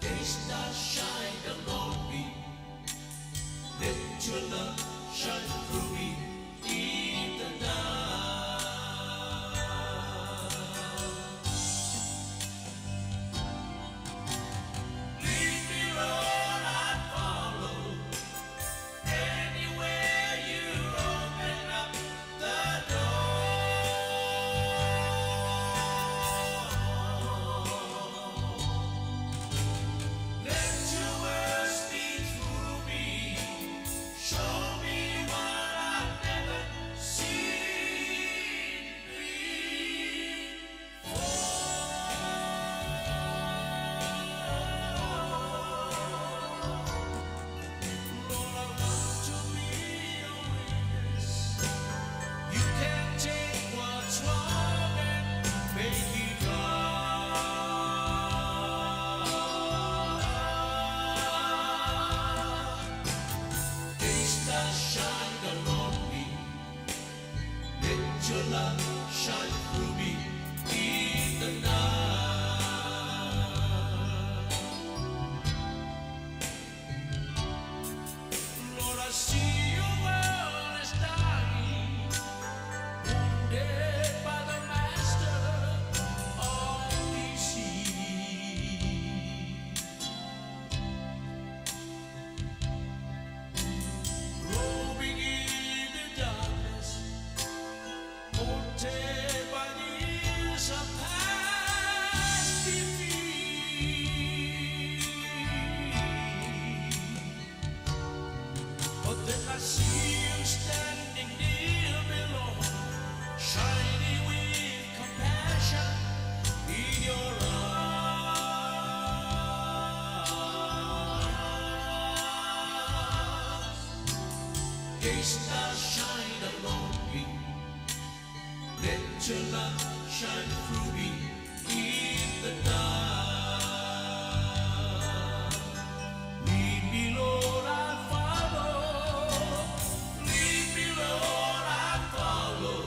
Day star shine along me. Let your love shine through me in the night. Lead me, Lord, I follow. Anywhere you open up the door. Let your word speak through me. Show me what I've never seen before. Lord, I want to be your witness. You can take what's wrong and make it right. Day star shine along me. Let your love shine through me in the night. Lord, I see your world is dying, wounded by the master of deceit. Roving in the darkness, haunted by the years of past defeat. But then I see you standing near me, Lord, shining with compassion in your eyes. Day star shine along me. Let your love shine through me in the night. Lead me, Lord, I follow. Lead me, Lord, I follow.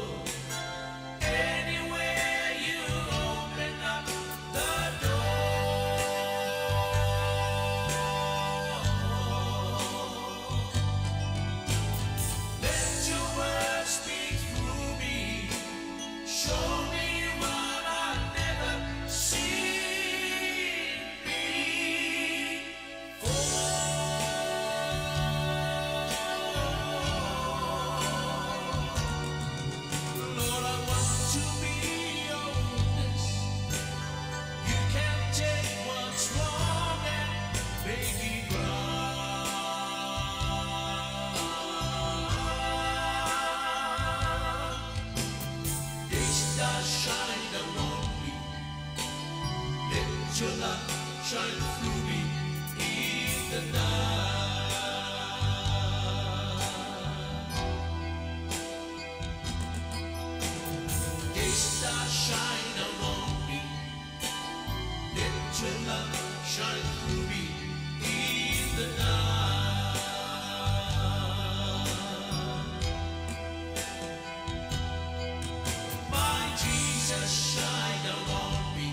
Anywhere you open up the door. Let your word speak through me. Show me what I've never seen before. Lord, I want to be your witness. You can take what's wrong and make it right. Day star shine along me. Let your love shine through me in the night. Day star shine along me. Let your love shine through me in the night. My Jesus, shine along me.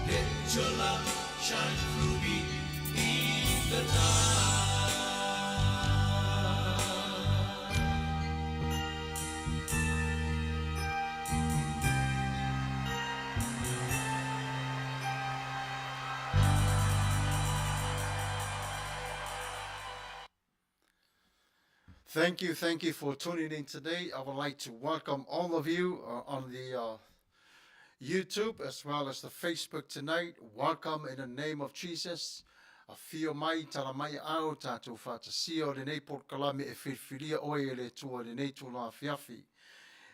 Let your love shine through me in the night. Thank you for tuning in today. I would like to welcome all of you on the YouTube as well as the Facebook tonight. Welcome in the name of Jesus. A fio mai tala mai au tātou whātasio le nei Polokalame e whiwhiria oe le tua le nei tula Afifi.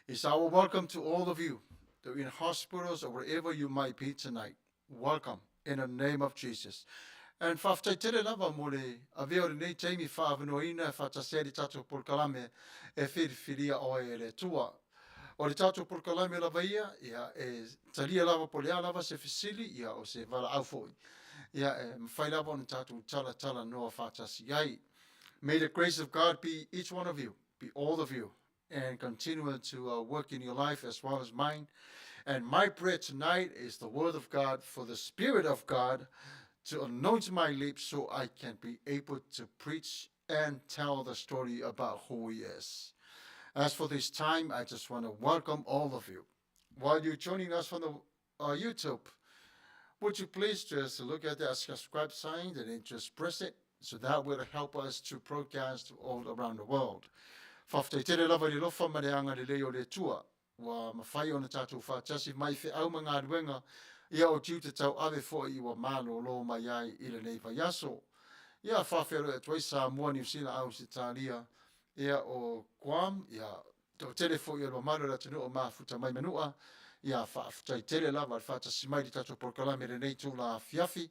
It's our welcome to all of you that are in hospitals or wherever you might be tonight. Welcome in the name of Jesus. And Faafetai tere lava mo le aveo le nei teimi whaavanoina e whatasea le tātou Polokalame e whiwhiria oe le tua. O le tātou Polokalame lava ia e talia lava po lea lava se fesili ia o se vala au foi. Ia e mwhai lava o le tātou tala noa whatasi ai. May the grace of God be each one of you, be all of you, and continue to work in your life as well as mine. And my prayer tonight is the word of God for the Spirit of God to anoint my lips so I can be able to preach and tell the story about who He is. As for this time, I just want to welcome all of you. While you're joining us from the YouTube, would you please just look at that subscribe sign and then just press it, so that will help us to broadcast all around the world. Faafetai tere lava li lofa ma le anga le leo le tua, wa mawhai o na tātou whātasi mai whi au mga aruenga, ia o tiu te tau ave fo I wa malo lo mai ai I le nei vai aso. Ia whawhero e tuai Samoa New Zealand au si tālia, ia o Guam, ia tau tere fo I wa malo la tunu o mafuta mai Manua, ia whaafetai tere lava le whātasi mai li tātou Polokalame le nei tū la Afifi,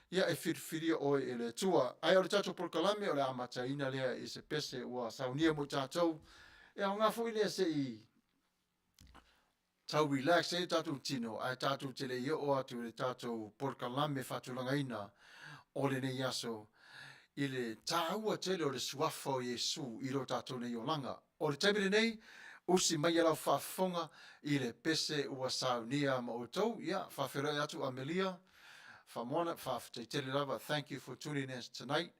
ia e whiriwhiria oe e le tua. Ai o le tātou Polokalame o le amataina lea I se pese ua Saunia mo tātou. Ia o ngā fo I lea se I tau relax e tātou tino, ai tātou te le o atu le tātou Polokalame whatulangaina o le nei aso. I le tāua tele o le suafa o Yesu I lo tātou nei o langa. O le taimere nei, usi mai alau whaafonga I le pese ua Saunia ma o tau. Ia, whawhirai atu Amelia. Famona, Faafetai tele lava, thank you for tuning in tonight.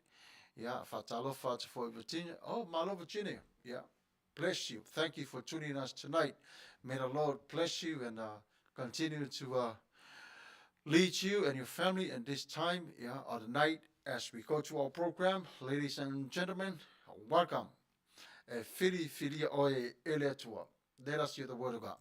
Yeah, Fatalofa for Virginia. Oh, Malo Virginia. Yeah, bless you. Thank you for tuning us tonight. May the Lord bless you and continue to lead you and your family in this time, yeah, or the night as we go to our program. Ladies and gentlemen, welcome. Fili filia oe eletua. Let us hear the word of God.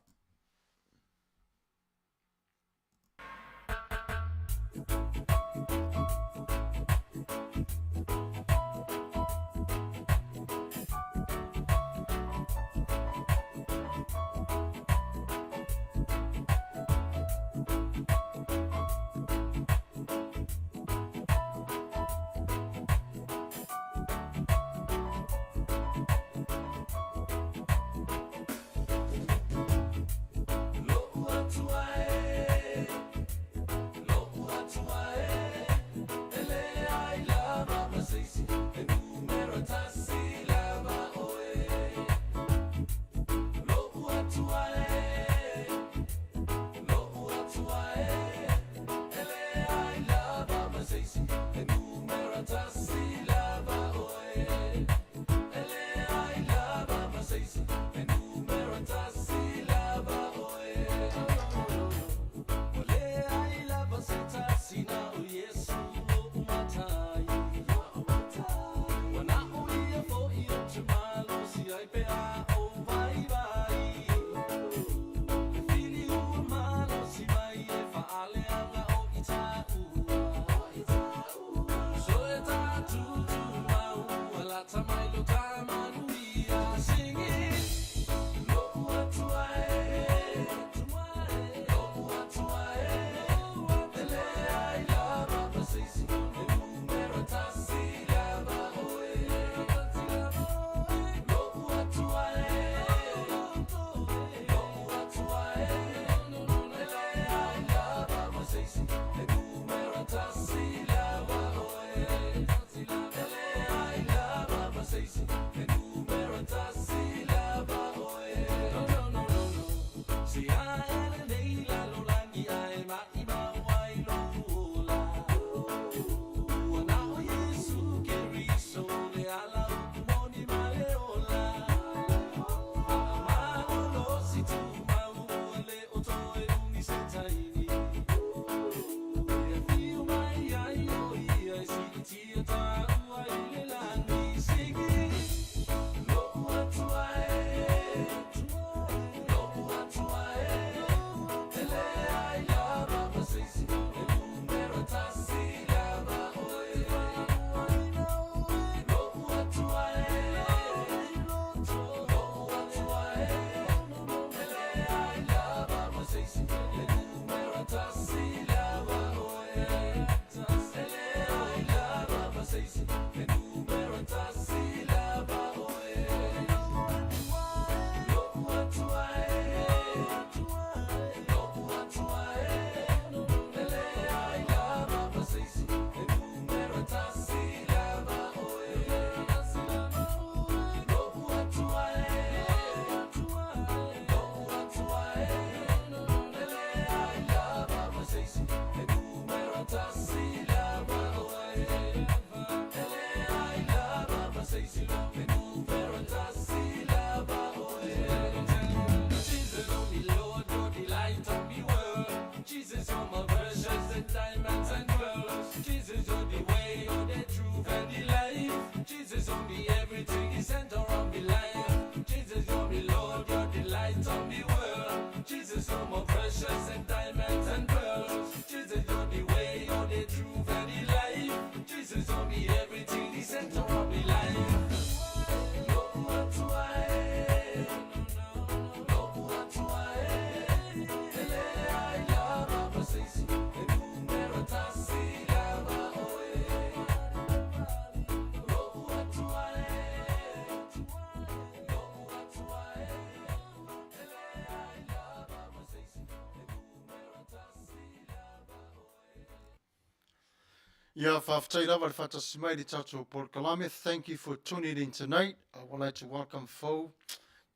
Yeah, Faafetai, Fata Smaili Taunu'u Polokalame. Thank you for tuning in tonight. I would like to welcome Fo,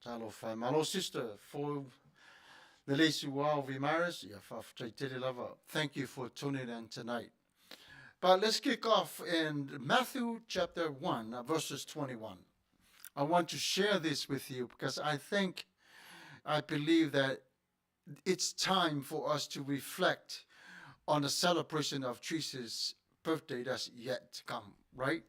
Talo Malo sister, for the Lesi Wow Vimaris. Yeah, Faafetai Tiri Lava. Thank you for tuning in tonight. But let's kick off in Matthew chapter 1, verses 21. I want to share this with you because I believe that it's time for us to reflect on the celebration of Jesus' birthday that's yet to come, right?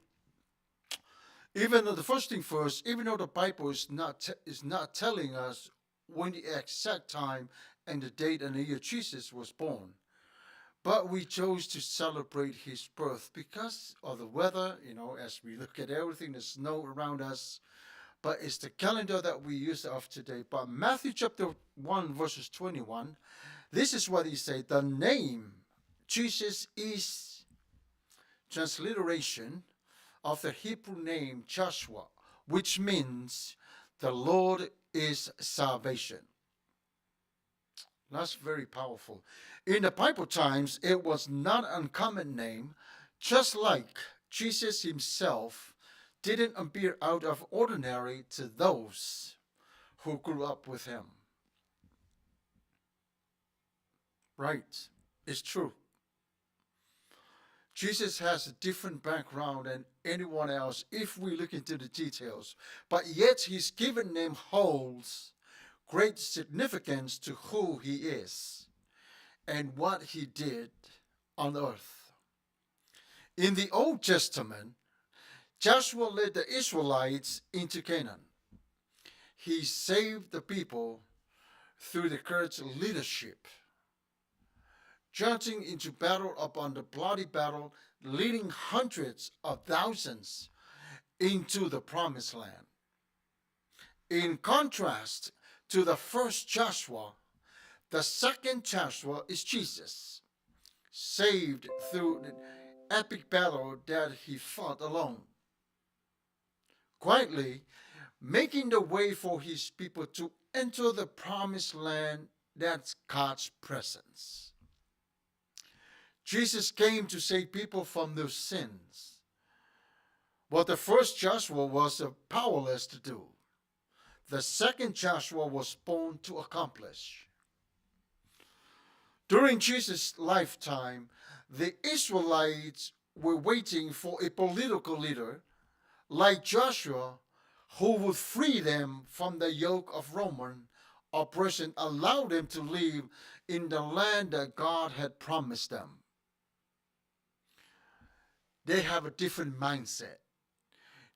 Even though the first thing first, even though the Bible is not telling us when the exact time and the date and the year Jesus was born, but we chose to celebrate his birth because of the weather, as we look at everything, the snow around us. But it's the calendar that we use of today. But Matthew chapter 1, verses 21, this is what he said. The name Jesus is transliteration of the Hebrew name Joshua, which means the Lord is salvation. That's very powerful. In the Bible times, it was not an uncommon name, just like Jesus himself didn't appear out of ordinary to those who grew up with him. Right, it's true. Jesus has a different background than anyone else if we look into the details, but yet his given name holds great significance to who he is and what he did on earth. In the Old Testament, Joshua led the Israelites into Canaan. He saved the people through the courage leadership, charging into battle upon the bloody battle, leading hundreds of thousands into the promised land. In contrast to the first Joshua, the second Joshua is Jesus, saved through the epic battle that he fought alone, quietly making the way for his people to enter the promised land. That's God's presence. Jesus came to save people from their sins. What the first Joshua was powerless to do, the second Joshua was born to accomplish. During Jesus' lifetime, the Israelites were waiting for a political leader like Joshua who would free them from the yoke of Roman oppression, allow them to live in the land that God had promised them. They have a different mindset.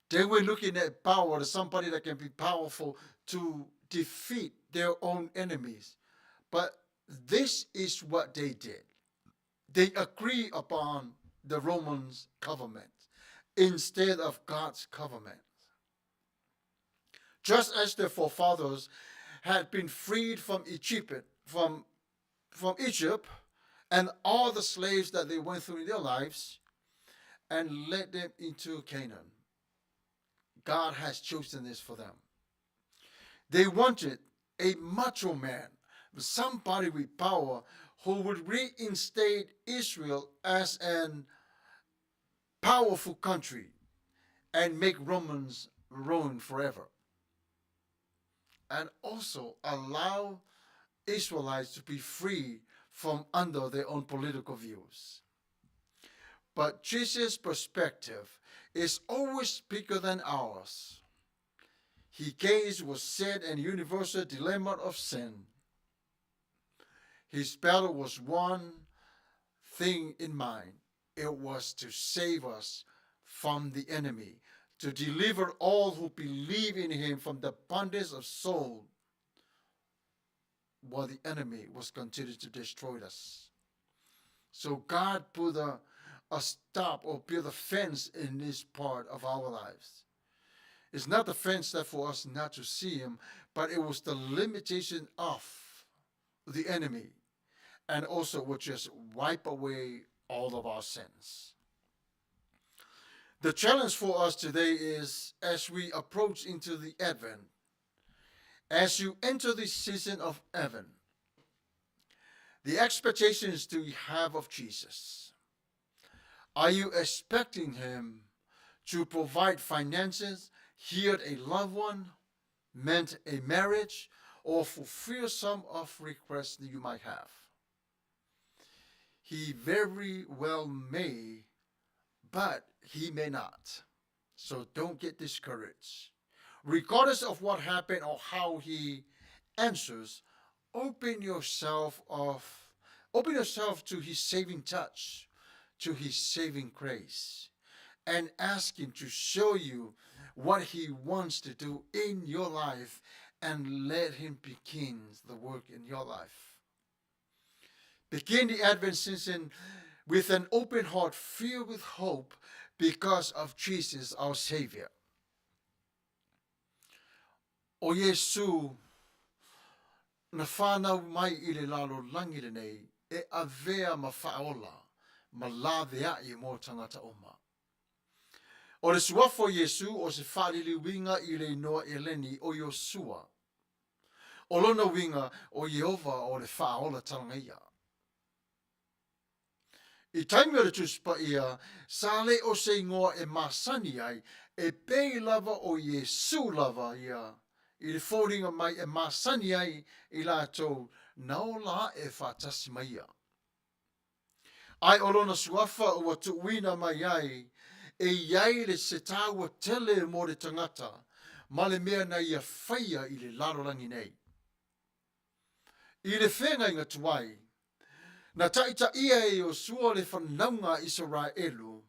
They were looking at power as somebody that can be powerful to defeat their own enemies. But this is what they did. They agree upon the Romans' government instead of God's government. Just as their forefathers had been freed from Egypt, and all the slaves that they went through in their lives and led them into Canaan. God has chosen this for them. They wanted a macho man, somebody with power who would reinstate Israel as an powerful country and make Romans ruin forever. And also allow Israelites to be free from under their own political views. But Jesus' perspective is always bigger than ours. His gaze was set in universal dilemma of sin. His battle was one thing in mind. It was to save us from the enemy, to deliver all who believe in him from the bondage of soul, while the enemy was continuing to destroy us. So God put a stop or build a fence in this part of our lives. It's not the fence that for us not to see him, but it was the limitation of the enemy, and also would just wipe away all of our sins. The challenge for us today is, as we approach into the Advent, as you enter this season of Advent, the expectations do you have of Jesus? Are you expecting him to provide finances, heal a loved one, mend a marriage, or fulfill some of requests that you might have? He very well may, but he may not. So don't get discouraged. Regardless of what happened or how he answers, open yourself to his saving touch, to his saving grace, and ask him to show you what he wants to do in your life, and let him begin the work in your life. Begin the Advent season with an open heart filled with hope because of Jesus, our Savior. O Yesu, na whanau mai I le lalo langire nei, e avea ma whaola, ma lavea I mō tangata oma. O le suafo Yesu o se whalili winga I le noa eleni o Yosua. O lona winga o Yehova o le whaola talangaia. I taimi o le tuspa ia, sale o se ingoa e masani ai, e pei lava o Yesu lava ia, I le fōringa mai e masani ai I lātou, nao la e whātasi mai ia. Ai o lona suafa ua tuuina mai ai, e iai le se tāua tele mo le tangata, ma le mea na ia whaia I le larolangi nei. I le whenga inga tuai, na taita ia e o sua le whanaunga Israelu,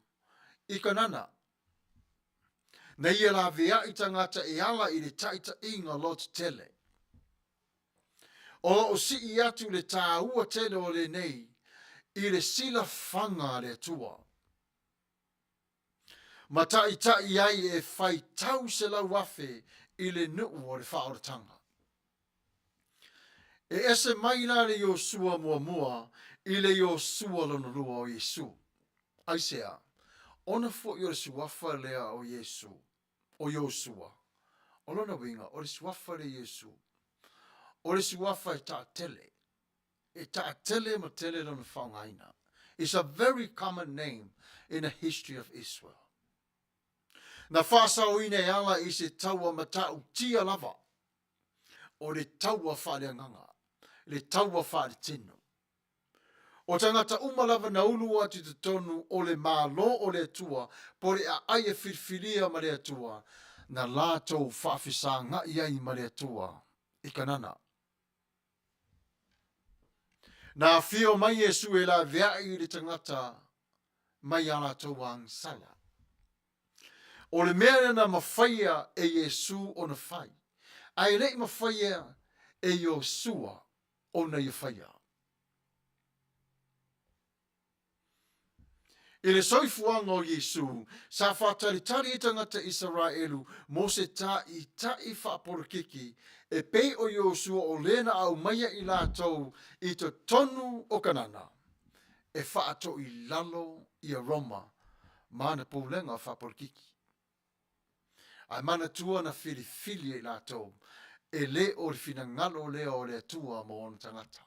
I kanana. Na ia la vea I tangata e ala I le taita inga lot tele. O si I atu le tāua tele o le nei, I le sila whanga le tua. Ma taita ai e whai tau se lau wafe I le nuu o le whaoratanga. E ese mai la le Yosua mua I le Yosua lona lua o Yesu. Aisea, ona fo I o le suafa lea o Yesu, o Yosua. O lona winga, o le suafa le Yesu. O le suafa e taatele. E taatele ma tele lona whaongaina. It's a very common name in the history of Israel. Na Fasa o ine ala I se taua matau tia lava. O le taua whareanganga. Le taua whare tino. O tangata umalava na ulu ati te tonu o le mālo o le tua, pore a aia whirwhiria ma le atua, na lātou whawhisa ngā iai ma le atua, I kanana. Na whio mai Yesu e la vea I le tangata, mai a lātou ang sala. O le mea na mawhaia e Yesu o na whai. Ai rei mawhaia e Yosua o na iwhaia. I le soifuanga o Yesu, sa whātaritari I tangata Israelu, mo se tā I tai whaaporokiki, e pei o Yosua o lena au maia I lātou I to tonu o kanana, e whaato I lalo I a Roma, mana pōlenga whaaporokiki. Ai mana tua na whirifili I lātou, e le o le whina ngalo lea o le tua mo ona tangata.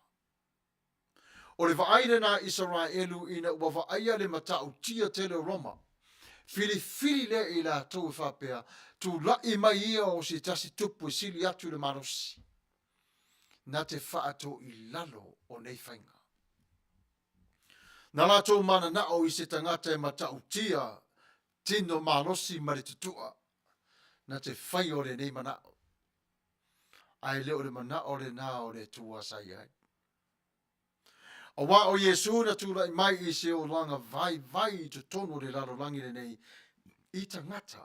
O le vaaile na Israelu ina ua vaaia le matau tia tele Roma. Fili le I lātou e whapea, tu lai mai ia o si tasi tupu sili atu le marosi. Na te whaato I lalo o nei whainga. Na lātou mana nao I se tangata e matau tia, tino marosi maritutua. Na te whai o le nei manao. Ai leo le manao le nao le tua sai ai. A wā o Yesu na tūlai mai I se o langa vai I te tono le laro langi le nei I tangata.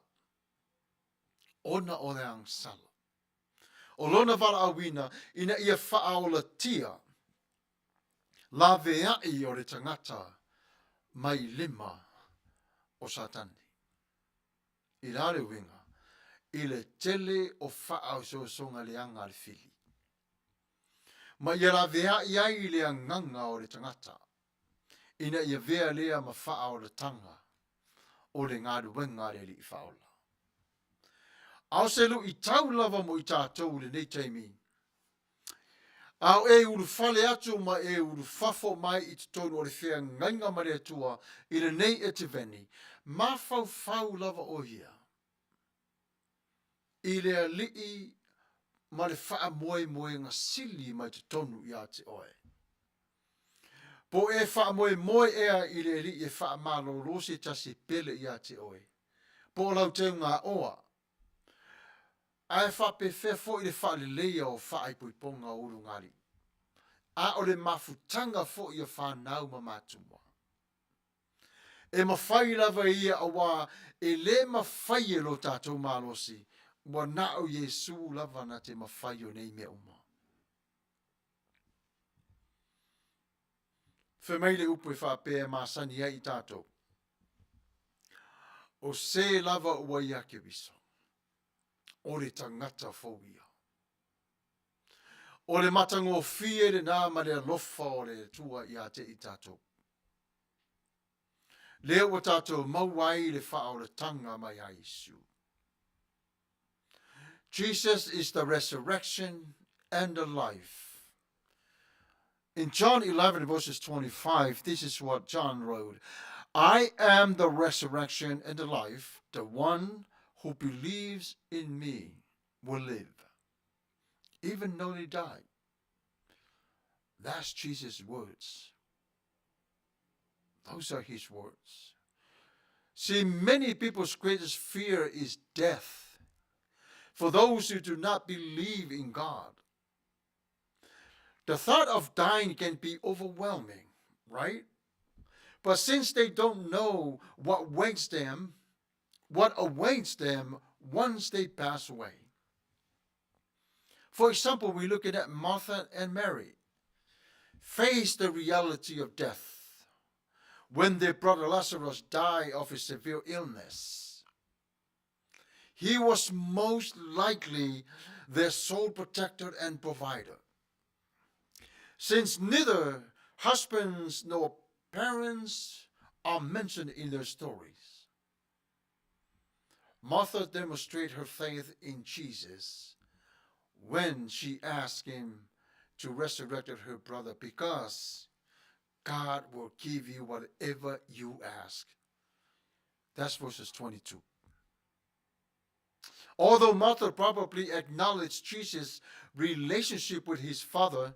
Ona o le ang sala. O lona wala awina ina ia wha o la tia. La vea I o le tangata mai lima o satani. I rare winga. I le tele o wha o songa le anga le fili. Ma ia la vea iai le nganga o le tangata. Ina ia vea lea ma wha o le tanga. O le ngāru wenga le li whaola. Ao se lu I tau lava mo I tātou le nei taimi. Au e ulu fale atu ma e ulu fafo mai I te tonu o le whea ngainga mare atua I le nei e te veni. Ma fau fau lava o hia. I le alii ma le wha moe moe ngā sili mai te tonu I a te oe. Po e wha moe moe ea I le alii e wha malo rosi tasi pele I a te oe. Po lau te ngā oa. Ai wha pe whea fo I le wha le leia o wha ai pui ponga uru ngari. A o le mafutanga fo I a whanau ma matumwa. E mawhai lava ia a wā e le mawhai e lo tātou malosi. Wa na o Yesu lava na te mawhai o nei mea uma. Whemaile upu e whapea māsani ai I tātou. O se lava ua ia ke wiso. O le tangata fōia. O le matango fie le nā ma le alofa o le tua I a te I tātou. Lea ua tātou mauai le wha o le tanga mai a Yesu. Jesus is the resurrection and the life. In John 11 verses 25, this is what John wrote. I am the resurrection and the life. The one who believes in me will live, even though they die. That's Jesus' words. Those are his words. See, many people's greatest fear is death. For those who do not believe in God. The thought of dying can be overwhelming, right? But since they don't know what awaits them once they pass away. For example, we look at Martha and Mary. Face the reality of death when their brother Lazarus died of a severe illness. He was most likely their sole protector and provider. Since neither husbands nor parents are mentioned in their stories, Martha demonstrated her faith in Jesus when she asked him to resurrect her brother because God will give you whatever you ask. That's verses 22. Although Martha probably acknowledged Jesus' relationship with his father,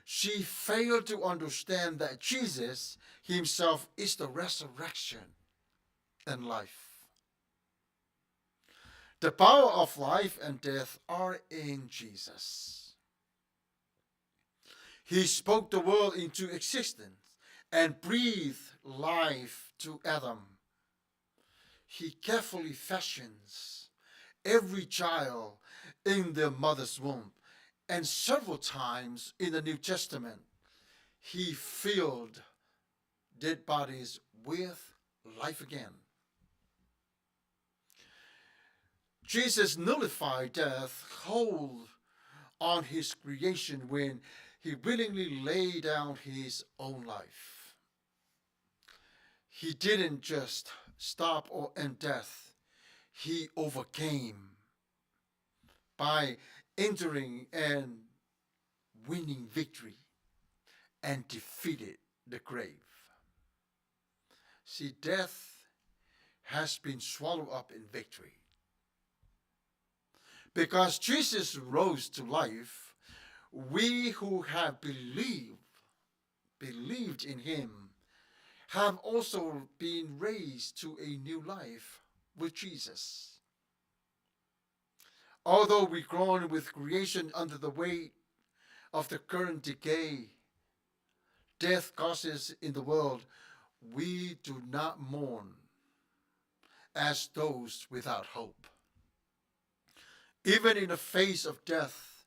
she failed to understand that Jesus himself is the resurrection and life. The power of life and death are in Jesus. He spoke the world into existence and breathed life to Adam. He carefully fashions every child in their mother's womb. And several times in the New Testament, he filled dead bodies with life again. Jesus nullified death hold on his creation when he willingly laid down his own life. He didn't just stop or end death. He overcame by entering and winning victory and defeated the grave. See, death has been swallowed up in victory. Because Jesus rose to life, we who have believed in him have also been raised to a new life with Jesus. Although we groan with creation under the weight of the current decay death causes in the world, we do not mourn as those without hope. Even in the face of death,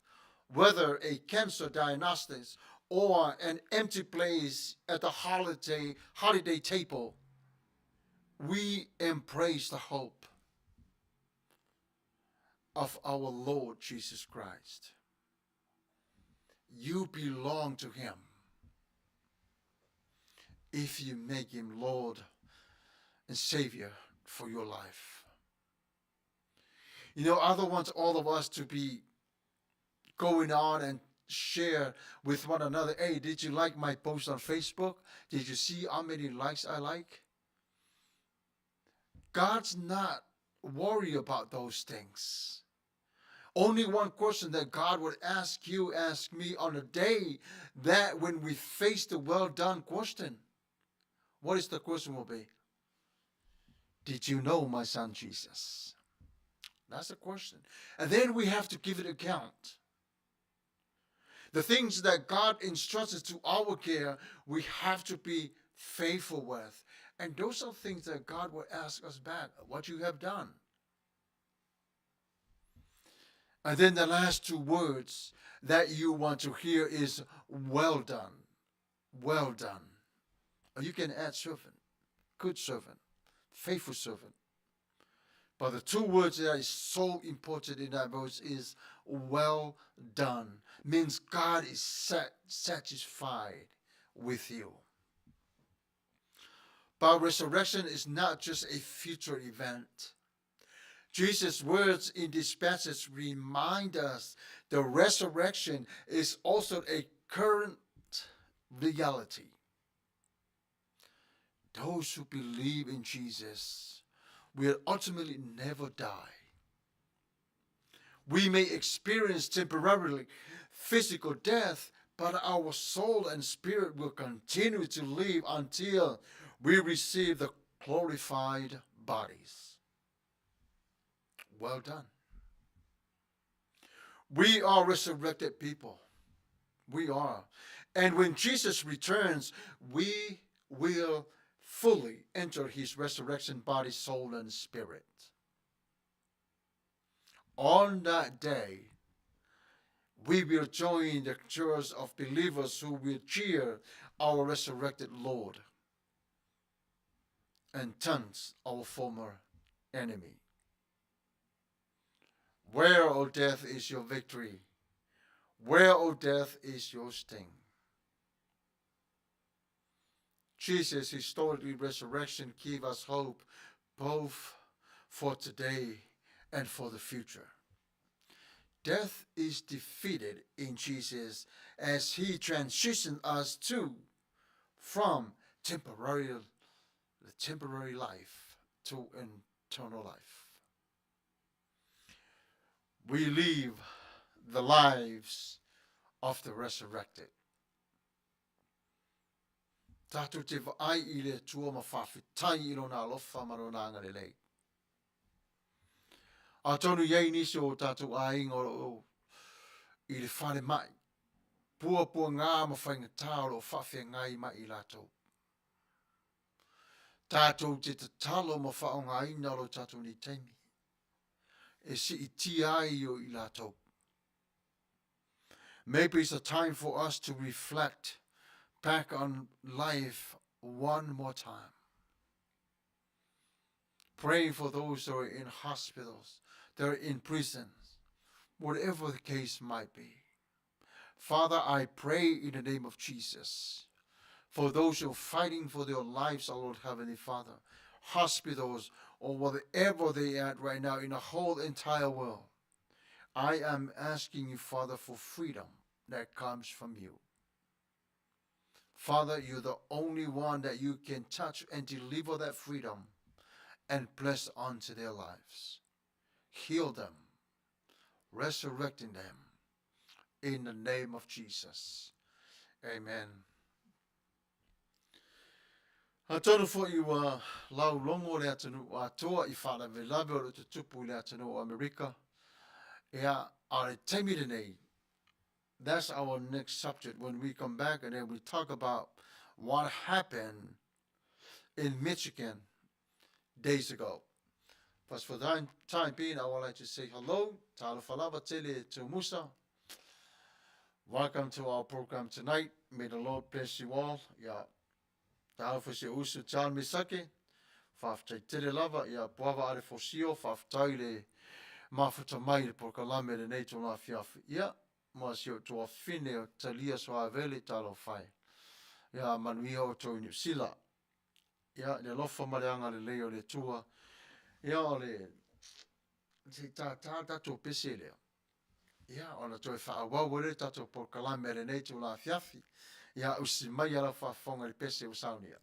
whether a cancer diagnosis or an empty place at the holiday table, we embrace the hope of our Lord Jesus Christ. You belong to him if you make him Lord and Savior for your life. You know, I don't want all of us to be going on and share with one another. Hey, did you like my post on Facebook? Did you see how many likes I like? God's not worried about those things. Only one question that God would ask you, ask me on a day that when we face the well done question, what is the question will be? Did you know my son Jesus? That's the question. And then we have to give it account. The things that God instructs us to our care, we have to be faithful with. And those are things that God will ask us back, what you have done. And then the last two words that you want to hear is well done. Well done. Or you can add servant, good servant, faithful servant. But the two words that is so important in that verse is well done. Means God is satisfied with you. But resurrection is not just a future event. Jesus' words in this passage remind us the resurrection is also a current reality. Those who believe in Jesus will ultimately never die. We may experience temporarily physical death, but our soul and spirit will continue to live until we receive the glorified bodies. Well done. We are resurrected people. We are. And when Jesus returns, we will fully enter his resurrection body, soul, and spirit. On that day, we will join the church of believers who will cheer our resurrected Lord and taunt our former enemy. Where, O death, is your victory? Where, O death, is your sting? Jesus' historically resurrection gives us hope both for today and for the future. Death is defeated in Jesus as he transitions us from the temporary life to eternal life. We live the lives of the resurrected. Tātou te whaai I le tua ma Faafetai I lona alofa marona ngarelei. A tonu iei nisi o tātou ainga o I le whare mai. Pua ngā ma whainga tāo o whawhia ngai mai I lātou. Tātou te talo ma whaonga ina o tātou ni teimi. E si I ti ai o I lātou. Maybe it's a time for us to reflect back on life one more time. Praying for those who are in hospitals, they're in prisons, whatever the case might be. Father, I pray in the name of Jesus for those who are fighting for their lives, our Lord Heavenly Father, hospitals or whatever they are at right now in the whole entire world. I am asking you, Father, for freedom that comes from you. Father, you're the only one that you can touch and deliver that freedom and bless onto their lives. Heal them, resurrecting them in the name of Jesus. Amen. Atonu fo I lau longo le atanu atoa I whana velave o te tupu le atanu o Amerika. Ea are taimire nei. That's our next subject when we come back, and then we talk about what happened in Michigan days ago. But for the time being, I would like to say hello. Talo falava tele to Musa. Welcome to our program tonight. May the Lord bless you all. Ya talo for se usu chan misake. Faafetai tele lava ya puava ale fosio faafetai le mafuta mai le Polokalame le nei tona fiafi. Ya mas yo to fine o talia so avele talo fai. Ya Manuia o Taunu'u sila. Ya le lofa maleanga le leo le tua. Ya le te ta to pese le. Ia, ona toi whaawau re tato Polokalame re nei tu la Afifi. Ia, usi mai ala whaafonga le pese o Saunia.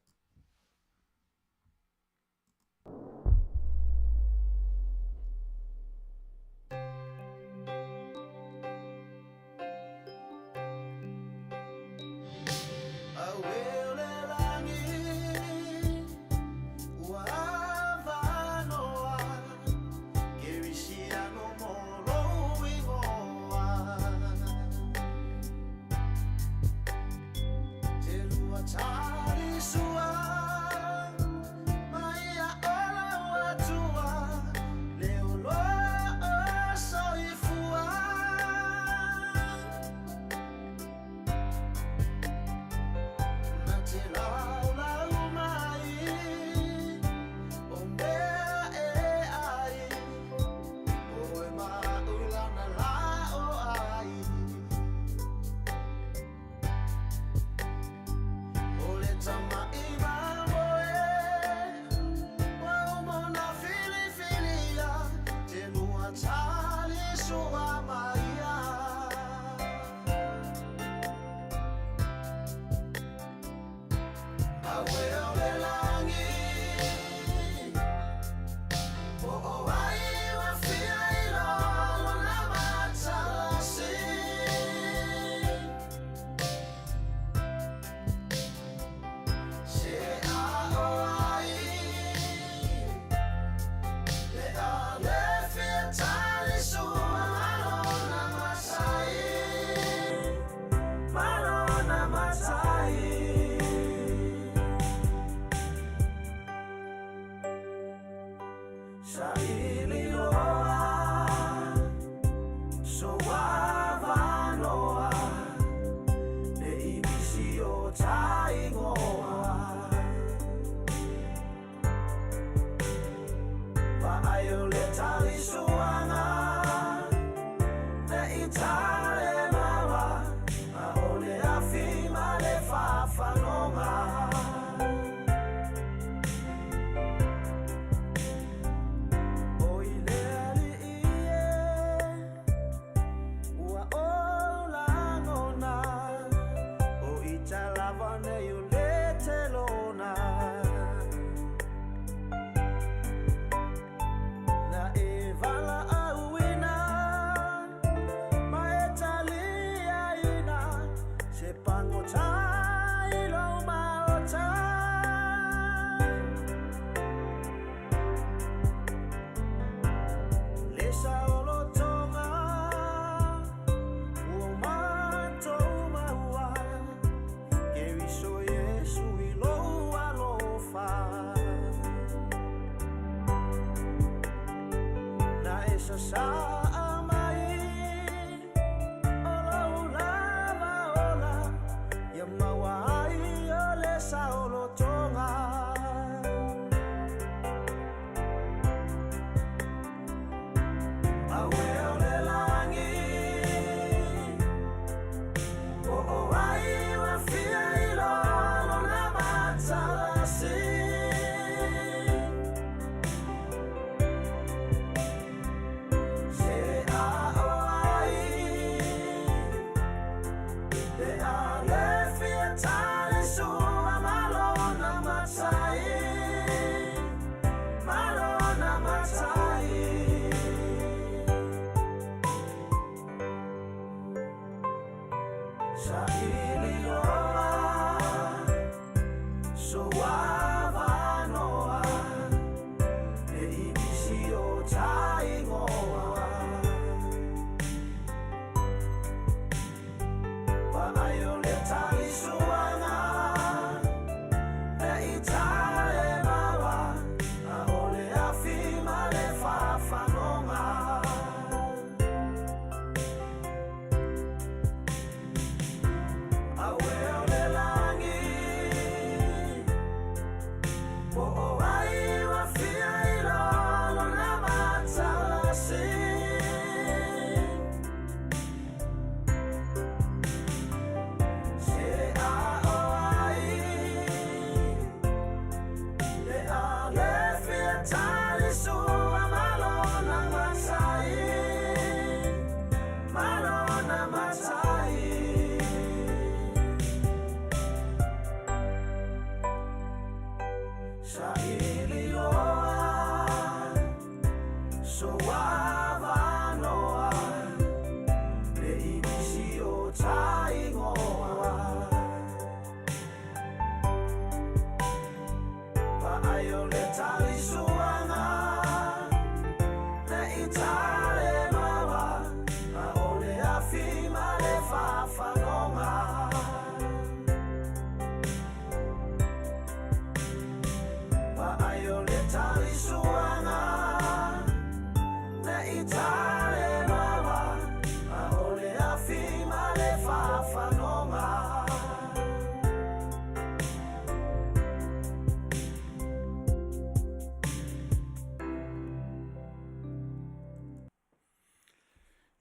Malona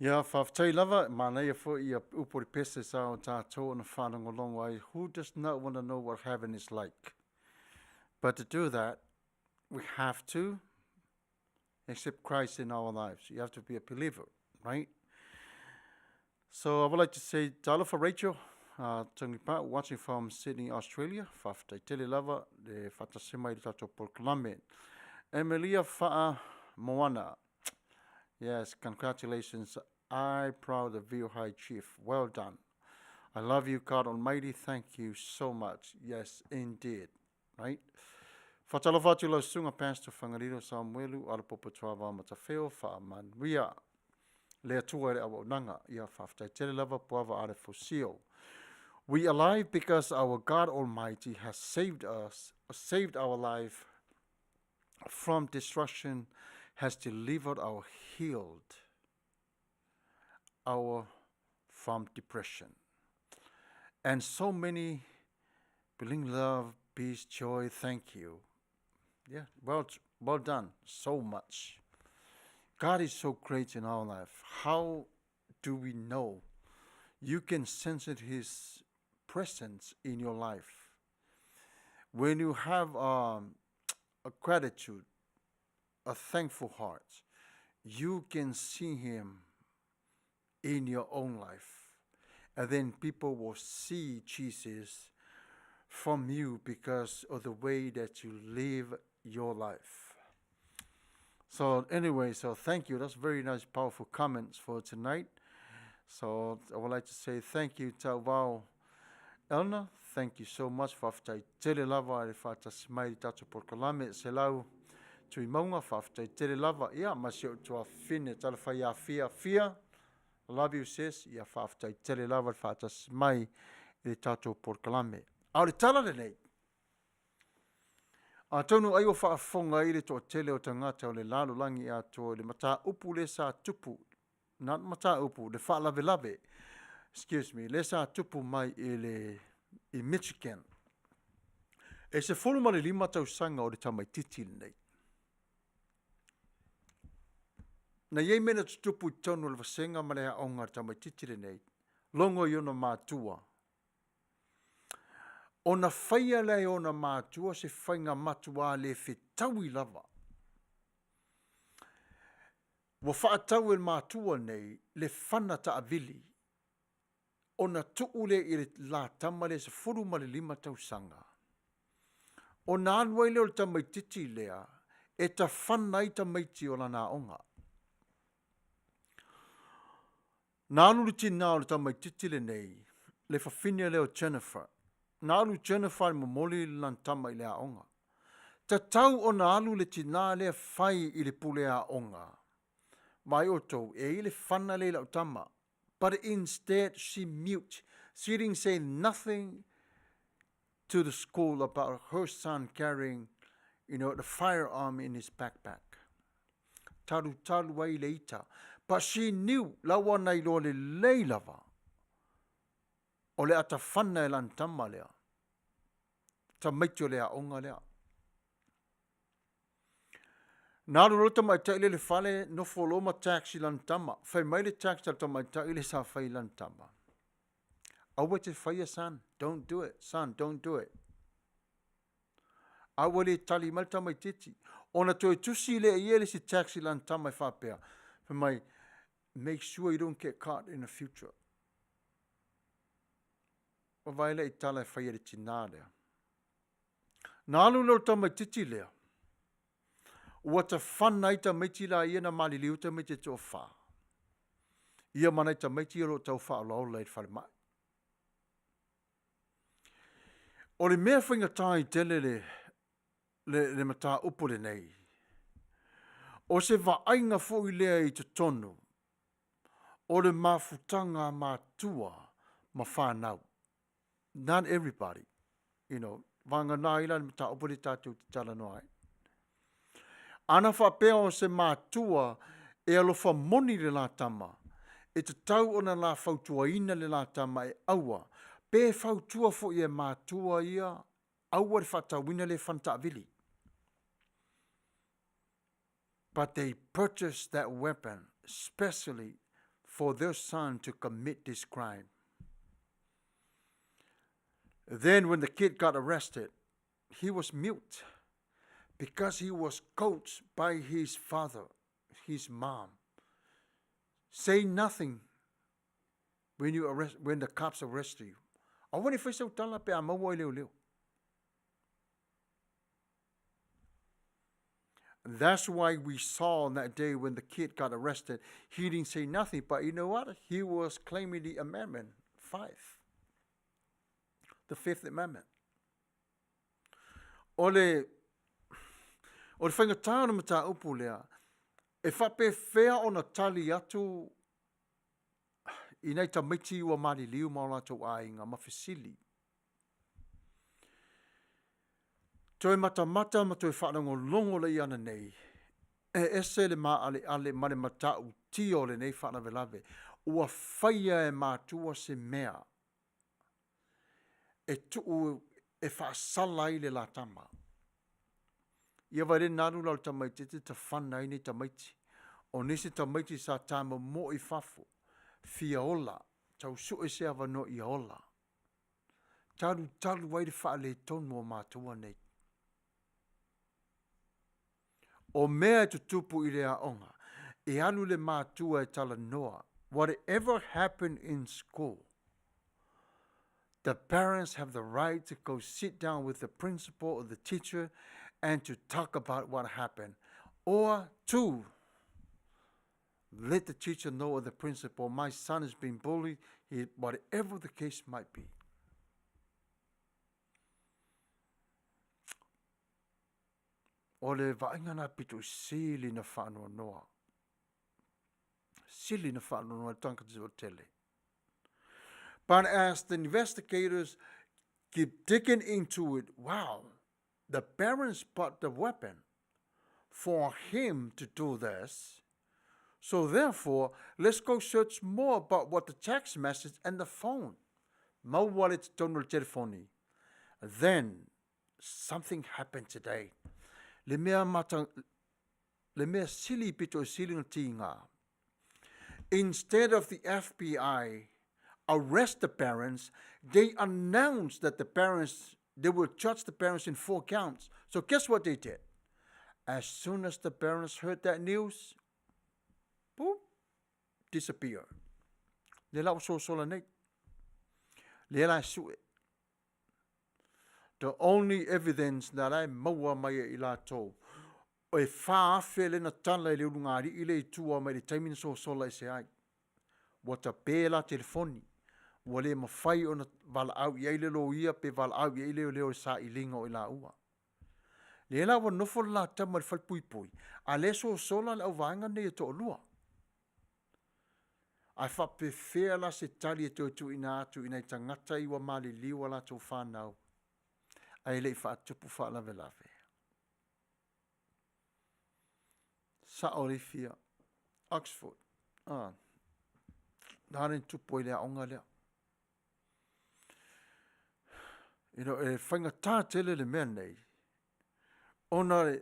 Ia Faafetai lava Manuia fo ia upori pese sa o tātou na whanangolongo ai. Who does not want to know what heaven is like? But to do that, we have to accept Christ in our lives. You have to be a believer, right? So I would like to say talo for Rachel, Tuilaepa, watching from Sydney, Australia. Faafetai tele lava de whatasemai tātou Polokalame. Emilia Fa'a Moana. Yes, congratulations. I'm proud of you, High Chief. Well done. I love you, God Almighty. Thank you so much. Yes, indeed. Right? Whatalawhatu lau sunga Pastor Whangariro Samuelu, ala popo tuawa matawheo, wha Manuia. Lea tua re awa unanga, ia whaftai tele lava puava are fosio. We are alive because our God Almighty has saved us, saved our life from destruction, has delivered our healed our from depression. And so many bring love, peace, joy, thank you. Yeah, well done, so much. God is so great in our life. How do we know? You can sense it, His presence in your life. When you have a gratitude, a thankful heart, you can see Him in your own life. And then people will see Jesus from you because of the way that you live your life. So anyway, so thank you. That's very nice, powerful comments for tonight. So I would like to say thank you, Taunu'u Elna. Thank you so much for Faafetai tele lava e whatasimai tātou Polokalame se lau tui maunga Faafetai tele lava. Ia, masio tua whine tala whai a fia. Love you, sis. Ia Faafetai tele lava e whatasimai e tātou Polokalame. Aore tala le nei. A taunu ai o whaafonga i le to tele o tangata o le lalo langi a to le mata upu le sa tupu. Not mata upu, le whaalave. Excuse me, le sa tupu mai i Michigan. E se folu ma le 5 tausanga o le tamaititi nei. Na iei mena tupu i taunu le vasenga ma le aonga le tamaititi nei. Longo i ona mātua. Ona whaia lei ona mātua se whainga matua le whetaui lava. Wa whaatau e mātua nei le whana ta avili. Ona tuu le i la tamale se furu ma le 5 tausanga. Ona anwai leo le tamaititi lea e ta whana i tamaiti o lana onga. Nā anu le tina o le tamaititi le nei le whawhinia leo Jennifer. Nā alu Jennifer momoli lan tama i le aonga. Ta tau o nā alu le tina lea whai i le pule aonga. Mai o tau e i le whana le lau tama. But instead she mute. She didn't say nothing to the school about her son carrying, the firearm in his backpack. Taru ai le ita. But she knew lawa nei lo le leilava. O le ata whana e lan tama lea. Ta maitio lea onga lea. Nāru rota mai taile le whale no foloma taxi lan tama. Whai mai le taxi ta mai taile sa whai lan tama. Awa te whaia son, don't do it. Son, don't do it. Awa le tali malta mai titi. Ona toi tusi le iele si taxi lan tama i whapea. Whai mai, make sure you don't get caught in the future. O vai le i tala e whaia le tina lea. Nālu lo ta mai titi lea. Ua ta whana i ta meiti la ia na mali liu ta meiti tō wha. Ia mana i ta meiti ro tau wha alo la i whare mai. O le mea whinga tai tele le mata upo le nei. O se wa ainga fo i lea i te tonu. O le mafutanga matua ma whanau. Not everybody, Vanga nā ila le mata upo le tātou te tala noai. Ana whapea o se mātua e alofa moni le la tama. E te tau ona la whautua ina le la tama e aua. Pē whautua fo i e mātua ia, aua le whatauina le whantaavili. But they purchased that weapon, especially for their son to commit this crime. Then when the kid got arrested, he was mute because he was coached by his father, his mom. Say nothing when the cops arrest you. I want to say tala pe amawo leo. That's why we saw on that day when the kid got arrested, he didn't say nothing. But you know what? He was claiming the amendment 5. The 5th Amendment. O whaingatau na mata upu lea, e whape whea o na tali atu i nei tamaiti ua mali liu mau latou ainga mawhisili. Toi mata ma toi whanongo longo le iana nei, e ese le maa ale mane matau tio le nei whanawelave, ua whaia e mātua se mea, e tuu e whaasala i le la tama. Ia ware naru lau tamaiti te whana i nei tamaiti. O nisi tamaiti sa tama mo i whafo. Fia ola. Tau su e se awa no i ola. Taru waire whaale tonu o mātua nei. O mea tu tupu i rea onga. E alu le mātua e tala noa. Whatever happened in school, the parents have the right to go sit down with the principal or the teacher and to talk about what happened. Or 2, let the teacher know or the principal, my son is being bullied, whatever the case might be. O le vaingana pitu sili na whanua noa. Sili na whanua noa tangata o tele. But as the investigators keep digging into it, wow, the parents bought the weapon for him to do this. So therefore, let's go search more about what the text message and the phone. Mau wallet tonal telephone. Then something happened today. Le mea sili pito sili tinga. Instead of the FBI arrest the parents, they announced that they will charge the parents in 4 counts. So guess what they did? As soon as the parents heard that news, boom, disappear. Lela so solanate. Lela suet. The only evidence that I maua mai I lato o e whaafele na tala I leo ngari I le tua mai le taimina so sola I se ai. Wata pēla telefoni. Wale mawhai o na wala au I eile lo ia pe wala au I eile leo sa I linga o I la ua. Le la wa nofo la tama le whalpui pui. A le so sola le au vaenga nei to lua. Ai whape whea la se tali e tu ina atu ina I tangata I wa mali liwa la tō whanau. Ai le I whaatupu whaalawe lawe. Sa Olivia, Oxford. Nāren tupu I lea onga lea. E whainga tā tele le mea nei. Ona re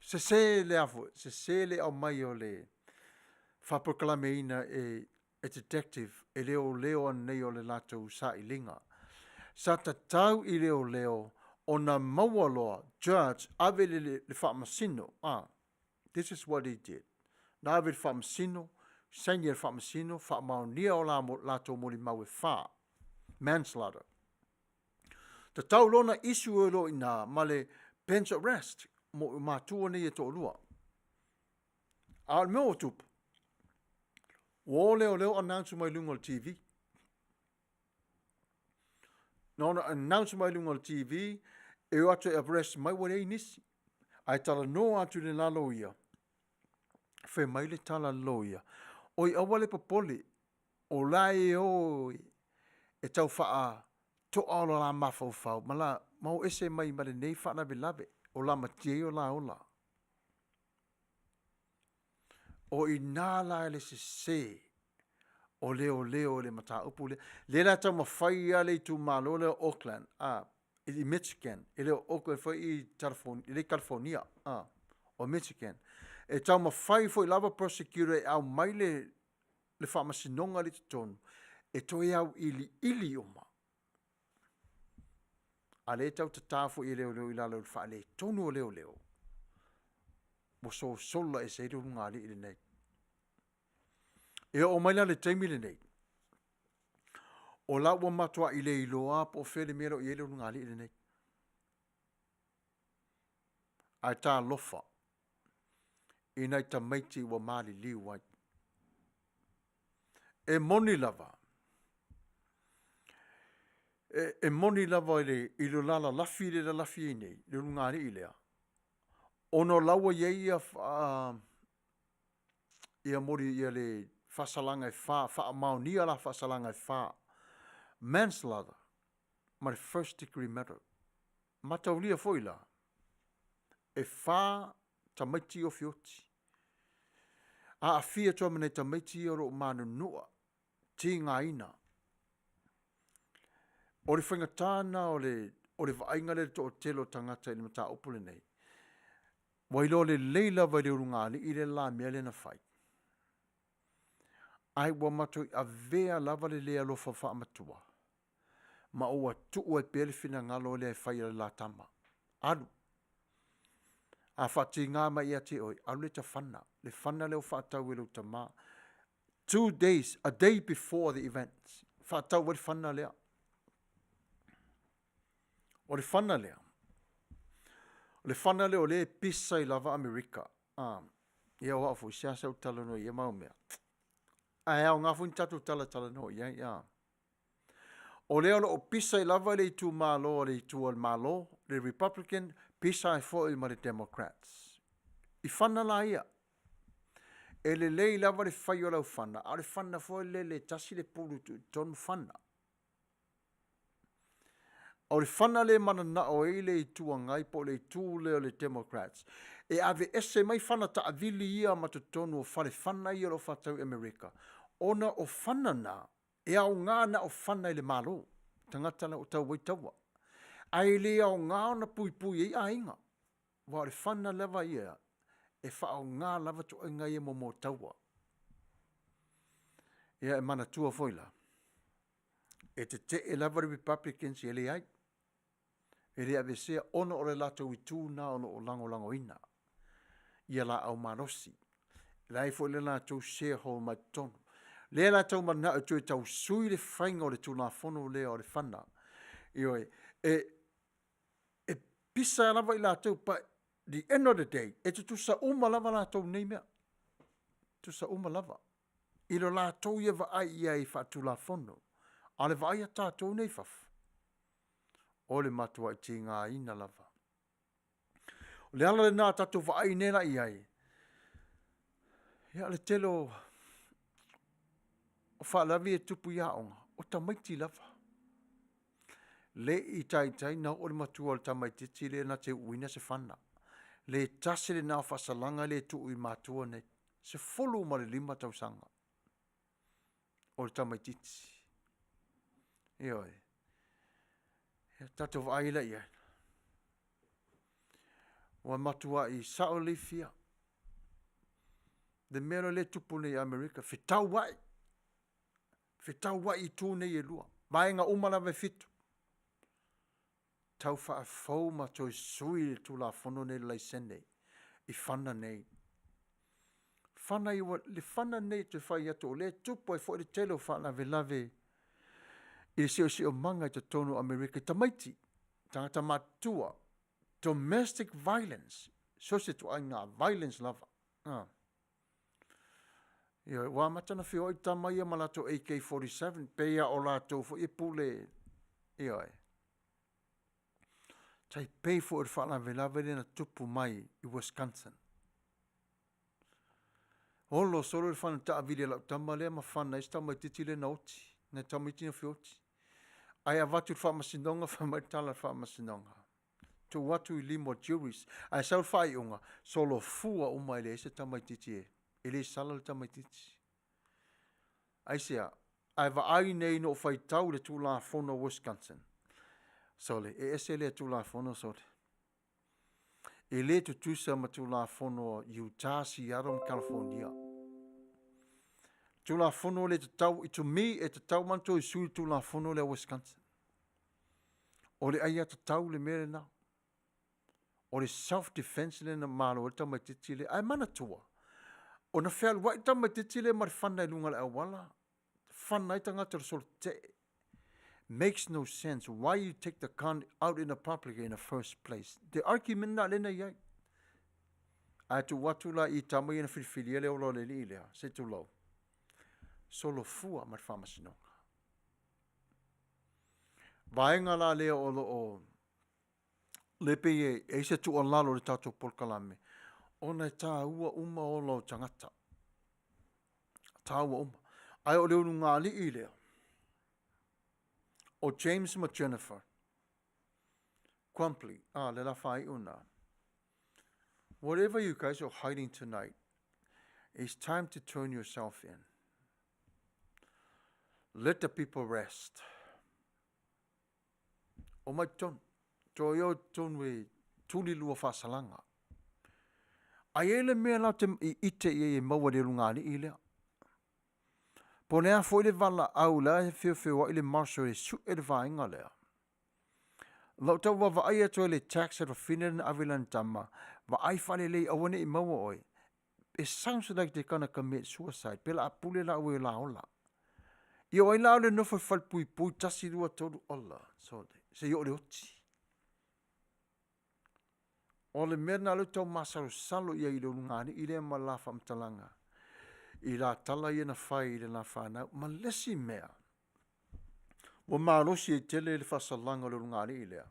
se le afu, se le au mai o le Polokalame ina e detective e leo nei o le latou sa I linga. Sa tatau I leo ona maualoa judge ave le whaamasino. This is what he did. Na ave le whaamasino, saini le whaamasino, whaamaunia o latou mori mau e wha. Manslaughter. Te tau lona isu e lo ina male bench arrest mo mātua nei e tō lua. Al meo tupu. Wo leo announce mai lunga o TV. Nona announce mai lunga o TV e o atu arrest mai wale nisi. Ai tala no atu le la loia. Fe mai le tala loia. Oi awale popole. O lai oi. E tau wha to ala la mafau. Mala mau ese mai male nei wha lave. O la matie o la ola. O I nāla ele se. O leo le mata upu le. Le la tau mawhai ale tu malo leo Auckland. I Michigan. I leo Auckland fai I California. O Michigan. E tau mawhai fo I lava prosecutor e au mai le whamasinonga le tonu. E toi au ili oma. A le tau tatafo I leo I lalo le wha le tonu o leo. Mo so sola e seiru ngā li I nei. E o mai la le teimi le nei. O la ua matua I le iloa po fele mero I ele ngā li I nei. Ai tā lofa. I nei ta maiti ua mali liu wai. E moni lava. E moni lava I lo lala lafi le lafi I nei. Le ngā li I lea. Ono laua ia ia mori ia le fasalanga fa Manuia la fasalanga manslaughter my first degree murder mataulia foila e fa tamaiti o fioti a afia to mane tamaiti o Manuia tinga ina o le whangatana o le vainga le to telo tangata I le mata opule nei wailo le leila vai le urungali I le la miele na fai ai wa matoi a vea lava le lea lofa wha matua. Ma ua tuu e pele fina ngalo le whai la tama. Alu. A whati ngā mai ia te oi, alu le ta whana. Le whana leo whaatau e lo tama. 2 days, a day before the events. Whaatau e le whana lea. O le whana lea. O le whana leo le pisa I lava Amerika. Ia wa fu siasa utalo no ia mau mea. Ai au ngā fun tatu tala no ia. O leo o pisa I lava le tu malo le tu al malo le Republican pisa I fo I ma le Democrats. I whana la ia. E le lei lava le whai o lau whana. A le whana fo le tasi le pulu tonu whana. O le whana le mana na o e le tu ngai po le tu leo le Democrats. E ave ese mai whana ta avili ia ma tu tonu o whale whana ia lo whatau Amerika. Ona o whana na, e au ngā na o whana I le malo, tangata na o tau waitaua. Ai le au ngā na pui e a inga. Wa le whana lava ia, e wha au ngā lava to inga ia mo taua. Ia e mana tua foila. E te e lava le Republicans e le ai. E le ave sea ono o le lato I tū na ono o lango ina. Ia la au marosi. Lai fo le lato sharehold mai tonu. Le la tau mana o tui tau sui le whainga o le tūna whono le o le whana. Ioi, e pisa lava I la tau, but the end of the day, e tu sa uma lava la tau nei mea. Tu sa uma lava. I lo la tau ia va ai ia I wha tūla whono. A le va ai a tātou nei whaf. O le matua I ti ngā ina lava. O le ala le nā tātou va ai nela I ai. Ia le telo o whaalawi e tupu ia onga, o tamaiti lava. Le I tai na o le matua o le tamaiti le na te uina se whana. Le tase le nā whasalanga le tu I matua ne, se folu ma le 5 tausanga. O le tamaiti. Ioi. Ia tato wa aila ia. Wa matua I sao le fia. De mero le tupu le Amerika, fitau wai. Fitau wai I tūne I lua. Vaenga umala ve fitu. Tau wha a fau ma toi sui le tū la whono nei lai sene. I whana nei. Whana I wa, le whana nei te whai ato. Le tupu e fo le telo whana ve lave. I se o manga I te tonu Amerika. Tamaiti. Tangata matua. Domestic violence. So se tu ai ngā violence lava. Ia, wā matana whio I tamai ma lato AK-47, peia o lato fo I pule. Ia e. Tai pei fo I whala velawele na tupu mai I Wisconsin. Olo solo I whana ta avide lau tamalea ma whana ista mai titile na oti, na tamitina whioti. Ai avatu whamasinonga whamaitala whamasinonga. Tu watu I limo juries, ai sau whai unga, solo fua umai le ese tamai titi e. Ele sala le tamaititi. Ai sea, ai va ai nei no whai tau le tūla whono Wisconsin. Sole, e ese le tūla whono sole. E le tutusa ma tula fono Utah, Seattle, California. Tula fono le tau i to me e tau manto i sui tula fono le Wisconsin. O le aia tau le mere na. O le self-defense le na malo e tama titile. Ai mana tua. O na whea lua i tama titile ma whana i lunga le awala. Whana i tangata sol te. Makes no sense why you take the gun out in the public in the first place. The argument na lena iai. Ai tu watu la i tama i na whiwhiria le o lo le li lea. Se tu lau. Solo fua ma whamasinonga. Vaenga la lea o lo o lepe e se tu o lalo le tato Polokalame. Ona e tā ua uma o lo tangata. Tā ua uma. Ai o leo ngā li i lea. O James ma Jennifer. Crumply. Le la whai una. Whatever you guys are hiding tonight, it's time to turn yourself in. Let the people rest. O mai ton. Toyo ton we tuli lua whasalanga. Ai ele mea la te ite e maua de lungani i lea. Po nea fo ile vala au la e whiwhiwa ile marso e su e vainga lea. Lau tau wa ai ato ele tax at a finan avilan tama. Wa ai fale lei awane i maua oi. It sounds like they're gonna commit suicide. Pela apule la ue la ola. Io ai la ole nofa fal pui pui tasi lua toru ola. So se yo le oti. O le mena le tau masaru salo ia i le ngani i le ma la whamtalanga. I la tala i na whai i le na whanau. Ma lesi mea. Wa marosi e tele le whasalanga le ngani i lea.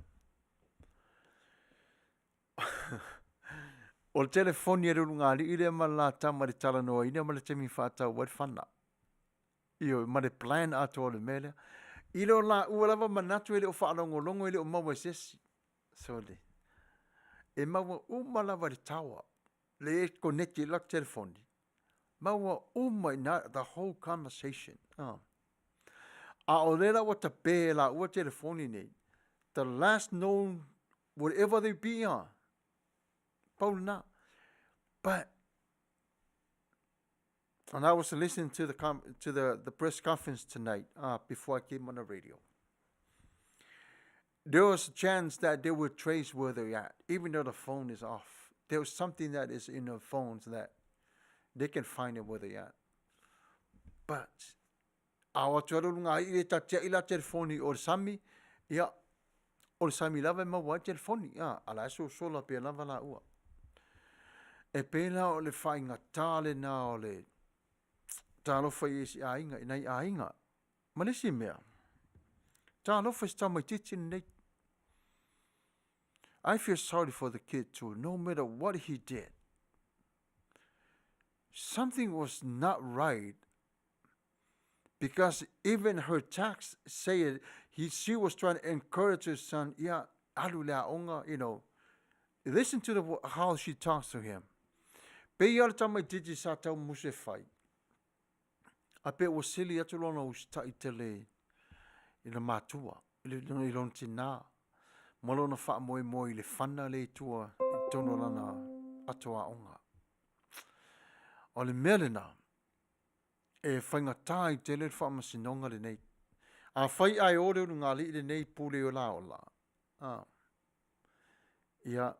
O le telefoni e le ngani i le ma la tama le tala noa ina ma le temi whatau wad whana. Io ma le plan ato o le mele. I le o la ualawa manatu e le o whaalongo longo e le o maua sesi. So le. E maua umalawa le tawa. Le e connecti la telefoni. Maua umai na the whole conversation. A o lela wa ta pe la ua telefoni nei. The last known whatever they be on. Paul na. But and I was listening to the press conference tonight before I came on the radio. There was a chance that they would trace where they're at, even though the phone is off. There was something that is in the phones that they can find it where they're at. But awa tuarunga i ta tia ila telefoni o sami ia o sami lava ma wa telefoni ala so sola pe lava la ua. E pena o le whainga tale na o le talo fai esi ainga, inai ainga. Malesi mea. Talo fai sta mai titin nei. I feel sorry for the kid too, no matter what he did. Something was not right. Because even her text said she was trying to encourage her son, alula onga, listen to how she talks to him. Pe yal tama titi sa tau muse fai. A pe o sili atu lona usta i tele i le matua, i le lon tina. Malona wha moi moi le whana le tua i tono lana atua onga. O le melena, e whainga tā i tele wha masinonga le nei. A whai ai ore unu ngā li le nei pule o la o la. Ia,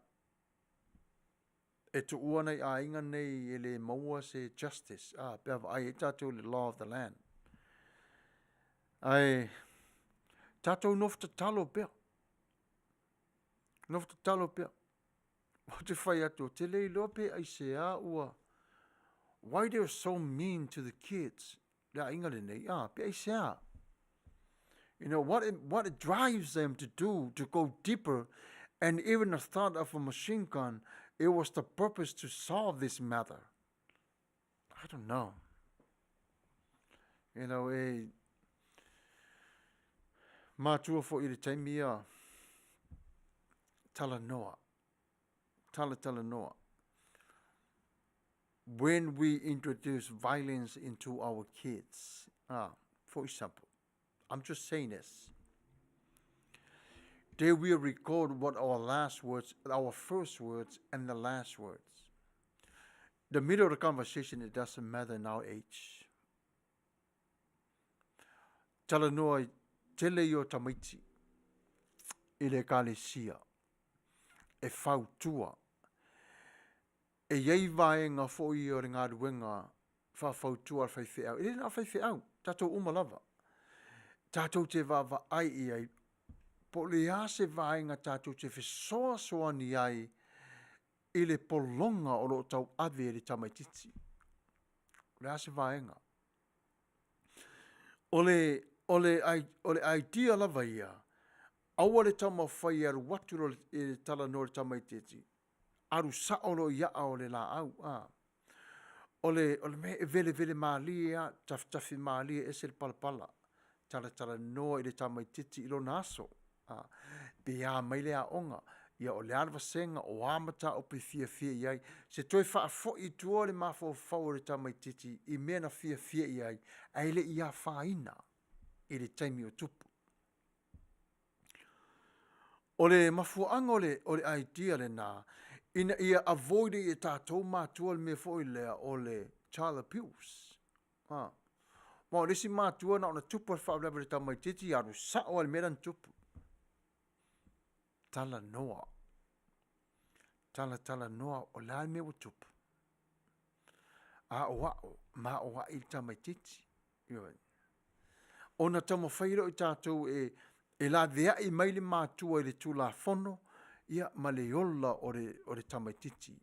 e tu ua nei a inga nei e le maua se justice. Pea ai e tātou le law of the land. Ai, tātou nofta talo pea. Nofta talo pea. O te whai atu, te lei lope ai se a ua. Why they're so mean to the kids? La inga le nei, pea ai se a. What it drives them to do, to go deeper, and even the thought of a machine gun, it was the purpose to solve this matter. I don't know. Mātua fo i le taimia tala noa. Tala noa. When we introduce violence into our kids, for example, I'm just saying this. They will record what our last words, our first words, and the last words. The middle of the conversation, it doesn't matter in our age. Tala noa tele yo tamaiti, i le kalesia, e whautua, e iei vaenga fo i o ngā ruenga, whawhautua al whaiwhi au. I le nga whaiwhi au, tatou umalava. Tatou te wawa ai i ai, po le ase vaenga tatou te whesoa soa ni ai, i le polonga o lo tau ave le tamaititi. Le ase vaenga. O le idea lava ia, aua le tama whai aru watu ro le tala no le tamaititi. Aru saolo ia o le la au. O le me e vele maali ia, tafi maali e se le palapala. Tala no i le tamaititi ilo naso. Pe ia mai le a onga. Ia o le arwa senga o amata o pe fia iai. Se toi wha fo i tua le mafo fau le tamaititi i mena fia iai. Aile ia whaina i le taimi o tupu. O le mafuanga o le idea le nā, ina ia avoid i tātou mātua le mea fo i lea o le child abuse. Ma o lesi mātua na ona tupu al whaalewa le tamaititi aru sao al meran tupu. Tala noa. Tala noa o la me o tupu. A o ma o i tamaititi. Ona tamo whairo i tātou e la vea i maile mātua i le tūla fono, ia ma le ola o le tamaititi.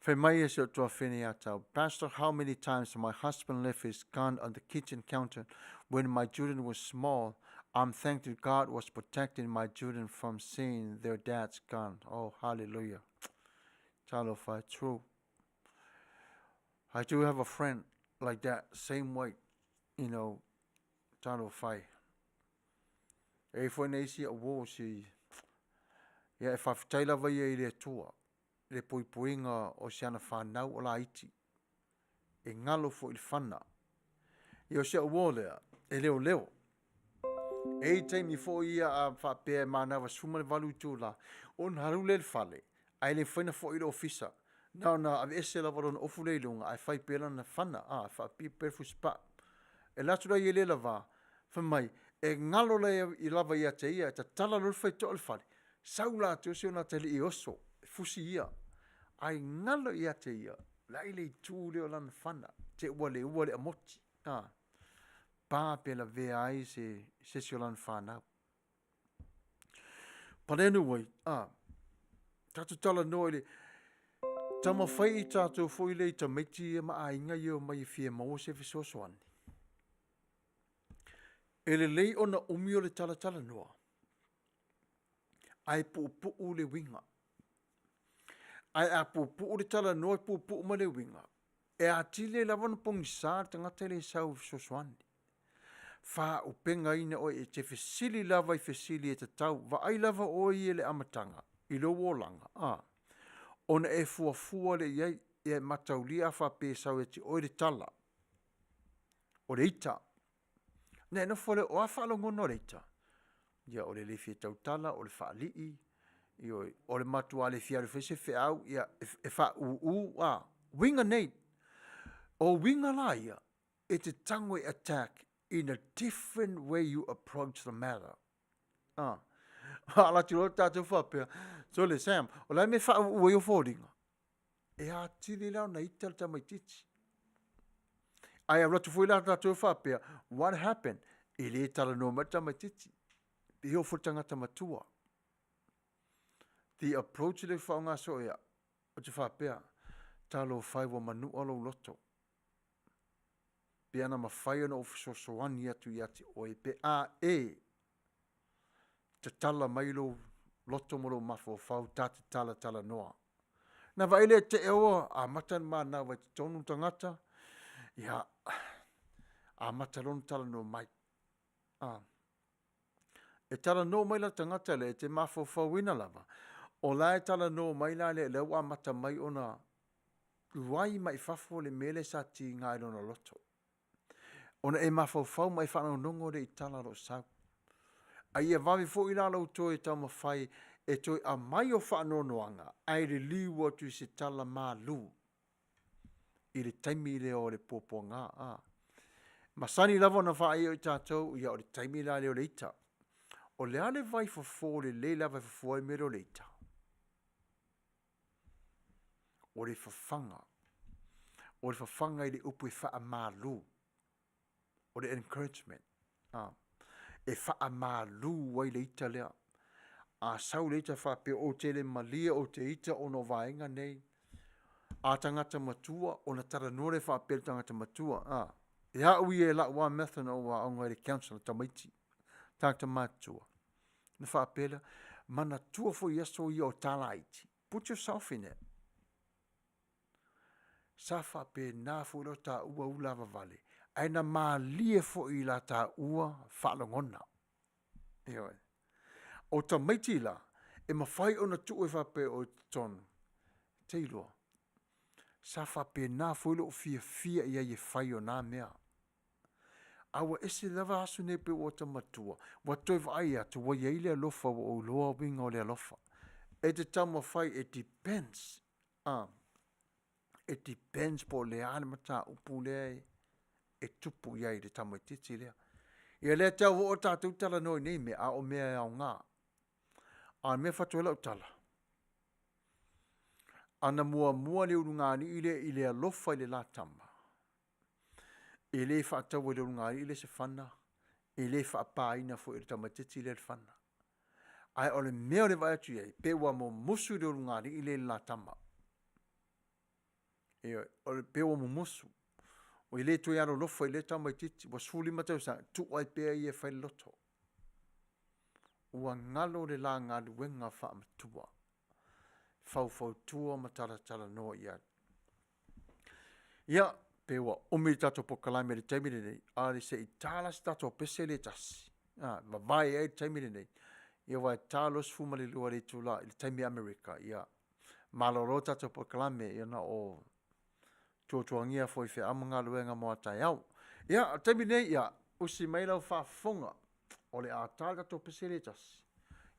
Whaimai e se o tua whene atau. Pastor, how many times my husband left his gun on the kitchen counter when my children were small? I'm thankful God was protecting my children from seeing their dad's gun. Oh, hallelujah. Talo whai, true. I do have a friend like that, same way, you know, talo whai. E fwoi neisi a wo si, ia e whawhtai lawa ia I le tua. Le poipoinga o siana whanau o la iti. E ngalo fo I whana. I o sia ua lea, e leo. E taimi fo ia a whapea manawa suma le walu tū la. O naru le whale, ai le whaina fo I le ofisa. Na ave ese la waron ofu le lunga, ai whai pēla na whana, whapi perfu spa. E latura I le lava, whamai, e ngalo le I lava ia te ia, ta tala lulwhai to al whale. Saula te o na te li I oso. Fusi ia, ai ngalo ia te ia, lai le tū leo lana whana, te uale a moti, pā pela vea ai se sio lana whanau. Panenu wai, tatu tala no ile, tama whai I tātou fo ile I ta meiti e ma a inga I o mai fia maua se fisosoani. Ele lei ona umi o le tala noa, ai pu le winga. Ai a pupu le tala noa pupu ma le winga. E a tile lava na pongi sā tangata le sau soswani. Wha upenga ina o e te fesili lava I fesili e te tau. Va ai lava o I le amatanga. I lo wolanga. Ona e fua le iai e mataulia wha pe sau e te o le tala. O le ita. Ne no fole o a whalongo no le ita. Ia o le lefi e tau tala, o le wha alii. O le matua le fiaru fese fe au ia e fa winga nei o winga la ia it's a tongue attack in a different way you approach the matter ala tiro tatu fa pe so le sam o la me fa o yo fodinga e a tili la na ital tamaititi ai a rotu foi la tatu fa pe what happened ile tala no tamaititi pe ho futanga tamatua. The approach le whaonga so ea, o te whapea, talo whai wa manu alo loto. Pe ana ma whai ana ofiso soani atu I ati oe, pe a e, te tala mailo loto moro mafo whau tate tala noa. Na waile te eoa, a matan ma na wai te tonu tangata, ia, a matalon tala no mai. E tala no mai la tangata le, te mafo whau ina lava. O lai tala no mai la le lewa mata mai ona ruai mai fafo le mele sa ti ngai lona loto. Ona e mafau mai whanonongo re I tala ro sau. A ia wawi fo I ralo toi tau mawhai e toi a mai o whanonoanga ai re liu atu se tala mā lu. I re taimi re o re popo ngā. Masani lava na whae o I tātou ia o re taimi la le o le ita. O le ale vai fo le lava fo me o le ita. O le fafanga. O le fafanga I le upu I wha mā lu. O le encouragement. E wha mā lu wai le ita lea. A sau le ita wha pe o te le malia o te ita o no vaenga nei. A tangata matua o na taranore wha pe tangata matua. E haui e la ua methana o wa aunga le council tamaiti. Tangata matua. Na wha pela. Mana tua fo yeso I o tala iti. Put yourself in it. Sa wha pe nā fo ilo ta ua ulava vale. Aina mā lie fo I la ta ua whalongona. Eoi. O ta maiti la, e mawhai o na tu e whape o tonu. Te iloa. Sa whape nā fo ilo o fia ia ye whai o nā mea. Awa ese lava asu ne pe o ta matua. Wa toi vai atu wa ia ile alofa o loa winga o le alofa. E te tama whai, it depends. It depends po le ane mata upu le e tupu iai le tama titi lea. Ia lea tau o tātou tala noi nei me a o mea au ngā. A mea whatuela o tala. Ana mua le urungani ile alofa ile la tama. E le whaatau le urungani ile se whana. E le whaapāina fo ile tama titi le whana. Ai o le mea le vai atu iai, pe wa mo musu le urungani ile la tama. E o le pe wa mo musu. O ile tu yaro lofa ile tama titi wa suli matau sa tu ai pe ia fai loto. Ua ngalo le la ngā luenga wha amatua. Fau tua matala no ia. Ia pe wa umi tato Polokalame le taimire nei. A le se I talas tato pese le tasi. Ma vai e taimire nei. Ia wa talos fuma le lua le tula le taimi Amerika. Ia maloro tato Polokalame ia na o tuatuangia foi fe amanga luenga moa tai au. Ia taimire nei ia usi mailau whafonga. O le a tāga tō pesere tasi.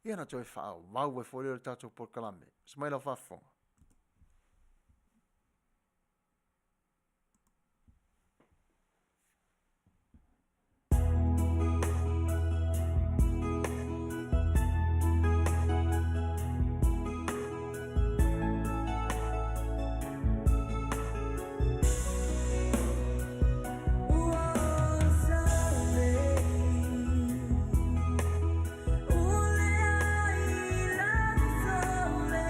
Ia na toi whao, wau e fōreo le tātou Polokalame. Smaila whafonga. Ule ai la sole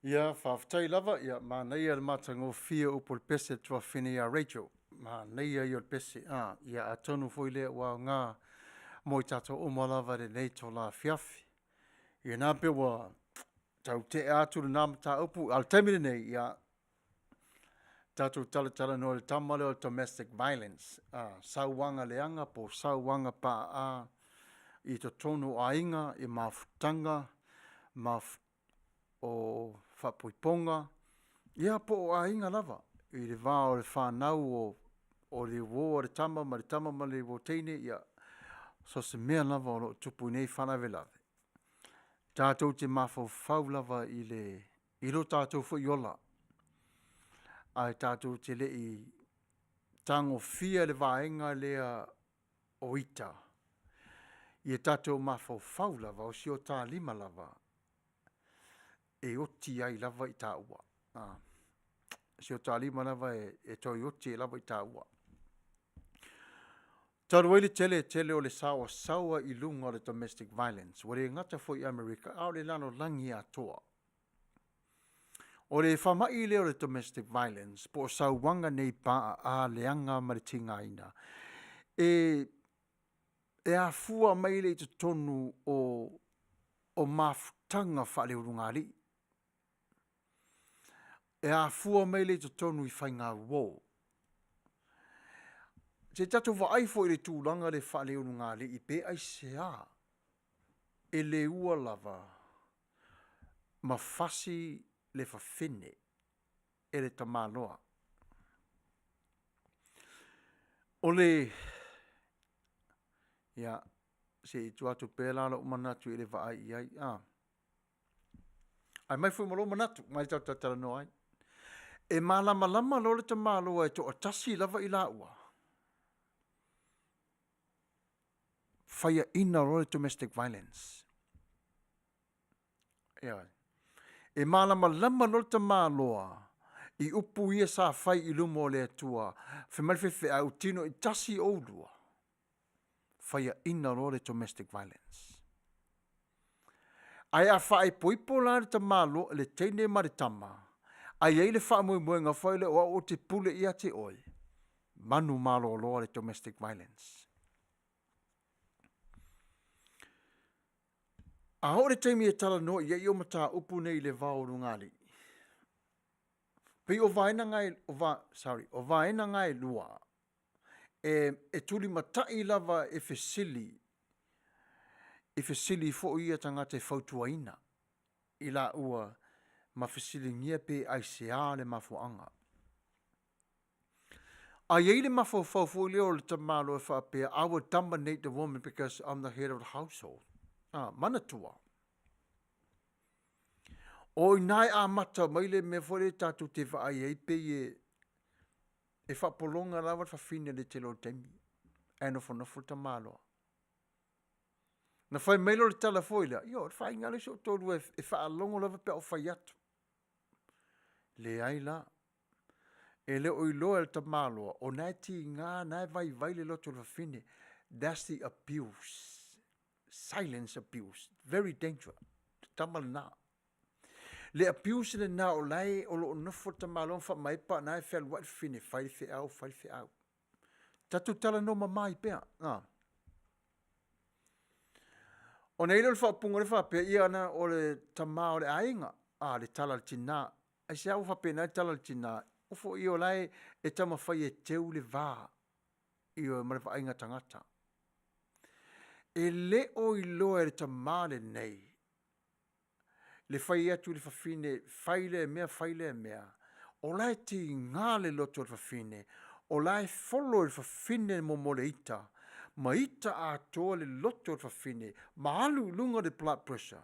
Ia, Faafetai lava, ia, Manuia le matango fia upo le pese tua fine ia Rachel. Manuia ia le pese, ia atonu foi le wa ngā mo i tato uma lava le nei to la fiafi. Ia nā pe wa tau te atu le nāma tā upu, al temine nei, ia, tato tala no le tamale o domestic violence. Sauanga leanga po sauanga pa i to tonu ainga, i mafutanga, o whapuiponga, ia po o ainga lava, i le vā o le whānau o le wō o le tama ma le wō teine, ia, so se mea lava o lo tupu nei whanawe lave. Tātou te mawhau lava i lo tātou fu iola. Ai tātou te le i tango fia le vāenga lea o ita. Ia tātou mawhau lava o si o tā lima lava. E oti ai lava i tā ua. Si o tā lima lava e toi oti e lava i tā ua. Taru ele tele o le sawa i lunga o le domestic violence. Wale ngata fo i Amerika, au le lano langi atoa. O le whamai leo le domestic violence, po sauwanga nei paa a leanga maritinga ina. E a fua mai le te tonu o mafutanga whale urungari. E a fua mai le te tonu i whainga wō. Se tatu wa ai fo i le tūlanga le whale urungari i pe ai sea. E le ua lava mawhasi le whawhine e le tamaloa. O le ia se i tuatu pēlala o manatu i le vaai i ai. Ai mai fui malo manatu, mai tau tatara no ai. E malama lama lo le tamaloa e to atasi lava i la ua. Whaia ina lo le domestic violence. Ia. E malama lama lo le tamaloa i upu ia sa whai i lumo le atua. Whemalwhewhe au tino i tasi o lua. Whaia ina lo le domestic violence. Ai a whae poipo la le tamalo le teine maritama. Ai ei le wha mui ngā whaile o te pule ia te oi. Manu malo lo le domestic violence. A hore teimi e tala no ia i o mata upu nei le vāoru ngāli. Pei o vaena ngai lua. E tuli matai lava e fesili. E fesili fo ia tangata e fautuaina. I la ua ma fesili ngia pe aisea le mafuanga. A iei le mafau leo le tamalo e whapea, I would dominate the woman because I'm the head of the household. Manatua. O nai a mata maile me fore tatu te whaai ei pe e whapolonga lawa whawhine le te lo temi. Ano whanafo tamalo. Na whai mailo le tala foila. Io, whai ngale so tolu e whaalongo lawa pe o whai atu. Le ai la. E le oi loa le tamalo. O nai ti ngā nai vai le loto le whawhine. That's the abuse. Silence abuse. Very dangerous. Tamal na. Le abuse le na o lai o lo nofo tamalo wha maipa nai whal wat fine. Whai au. Tatu tala no mamai pia. O nei le whapunga le whapea ia ana o le tamao le ainga. Le tala le tina. Ai se au whapea nai tala le tina. Ufo i o lai e tama whai e teu le vā. I o marewa ainga tangata. E le o i loa e tamale nei. Le whai atu le whawhine, whaile e mea. O lai ti ngā le loto le whawhine. O lai follow le whawhine mo mole ita. Ma ita a toa le loto le whawhine. Ma alu lunga le blood pressure.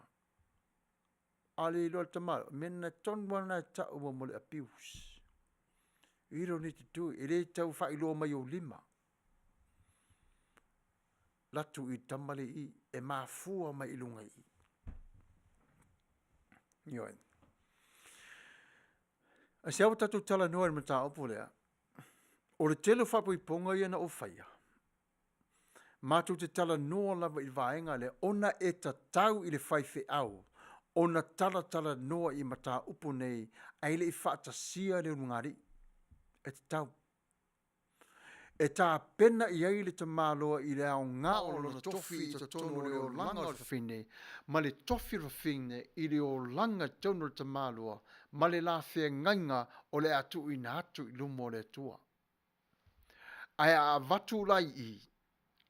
Ale i loa le tamale. Mena tonwana e tau mo mole abuse. You don't need to do it. E le tau whai loa mai o lima. Latu i tamale i e mafua mai ilunga i. Ioi. A se au tatu tala noa e mata opo lea. O le telo whapu i ponga i ana o whaia. Matu te tala noa lava i vaenga le ona e ta tau i le whaife au. o na tala noa I mata upo nei, ai le I whaatasia le ngari, e te tau. E tā pena I ai le tamaloa I le au ngā o lona tofi I tonu o le o langa o le fine, ma le tofi o fine I le o langa tonu o le tamaloa, ma le la whea ngainga o le atu I na atu I lumo le tua. Ai a vatu lai I,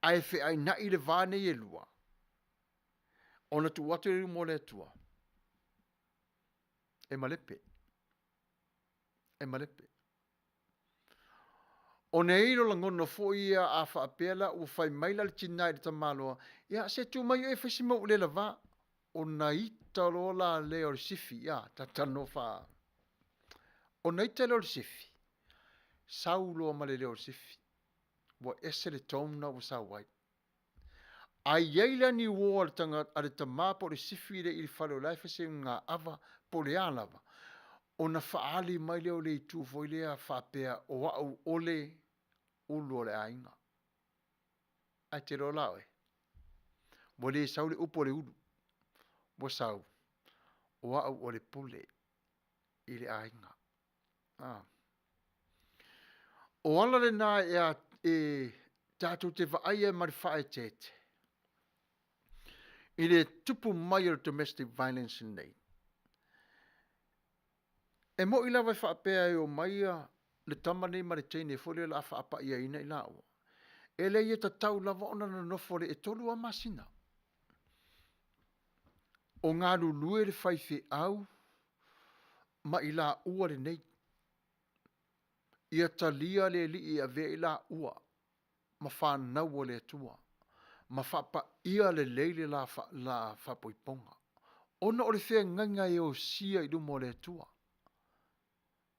ai whea ai na I le vane I lua, o na tu watu I lumo le tua. E malepe. E malepe. O ne iro langono fo ia a whaapela o whai maila le tina I le tamaloa, ia se tu mai e whasima ule la va, o na ita rola leo le sifi, ia, ta tano wha. O na ita leo le sifi, sau loa ma le leo le sifi, wa ese le tauna wa sau wai. A yeila ni wo al tanga ale tama po le sifi le I whalo lai whase ngā ava po le alava. O na whaali mai leo le tu foi lea whapea o au ole ulu le ainga. Ai te rola oe. Mo le sau le upo le ulu. Mo sau. O au ole pule I le ainga. Ah. O ala le nā e tātou te whaia mari whae tete. I le tupu mai o domestic violence nei. E mo ila vai whaapea e o maia le tamane ma le teine fole la whaapa ia ina I lao. E le ia tau lava ona na nofore e tolu a masina. O ngā lulue le whaife au, ma I la ua le nei. Ia talia le li I a vea I la ua, ma whanau le tua, ma whapa ia le leile la whapoiponga. Ona o le whea nganga e o sia I lumo le tua.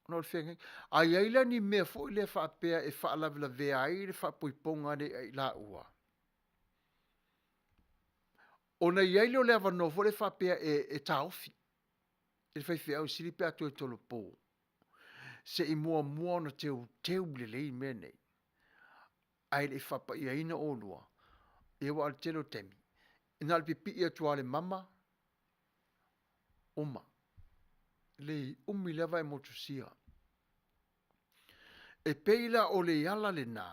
Ona o le whea nganga. Ai aila ni mea fo I le whapea e whaalawila vea ai le whapoiponga le I la ua. Ona I aile o le awano fo le whapea e taofi. E le whaiwhea au siripe atu e tolo pō. Se I mua na teu le lei mea nei. Ai le whapa ia ina o lua. E wa al telo temi. Ina al pipi ia tua le mama. Uma. Le umi leva e motusia. E peila o le yala le nā.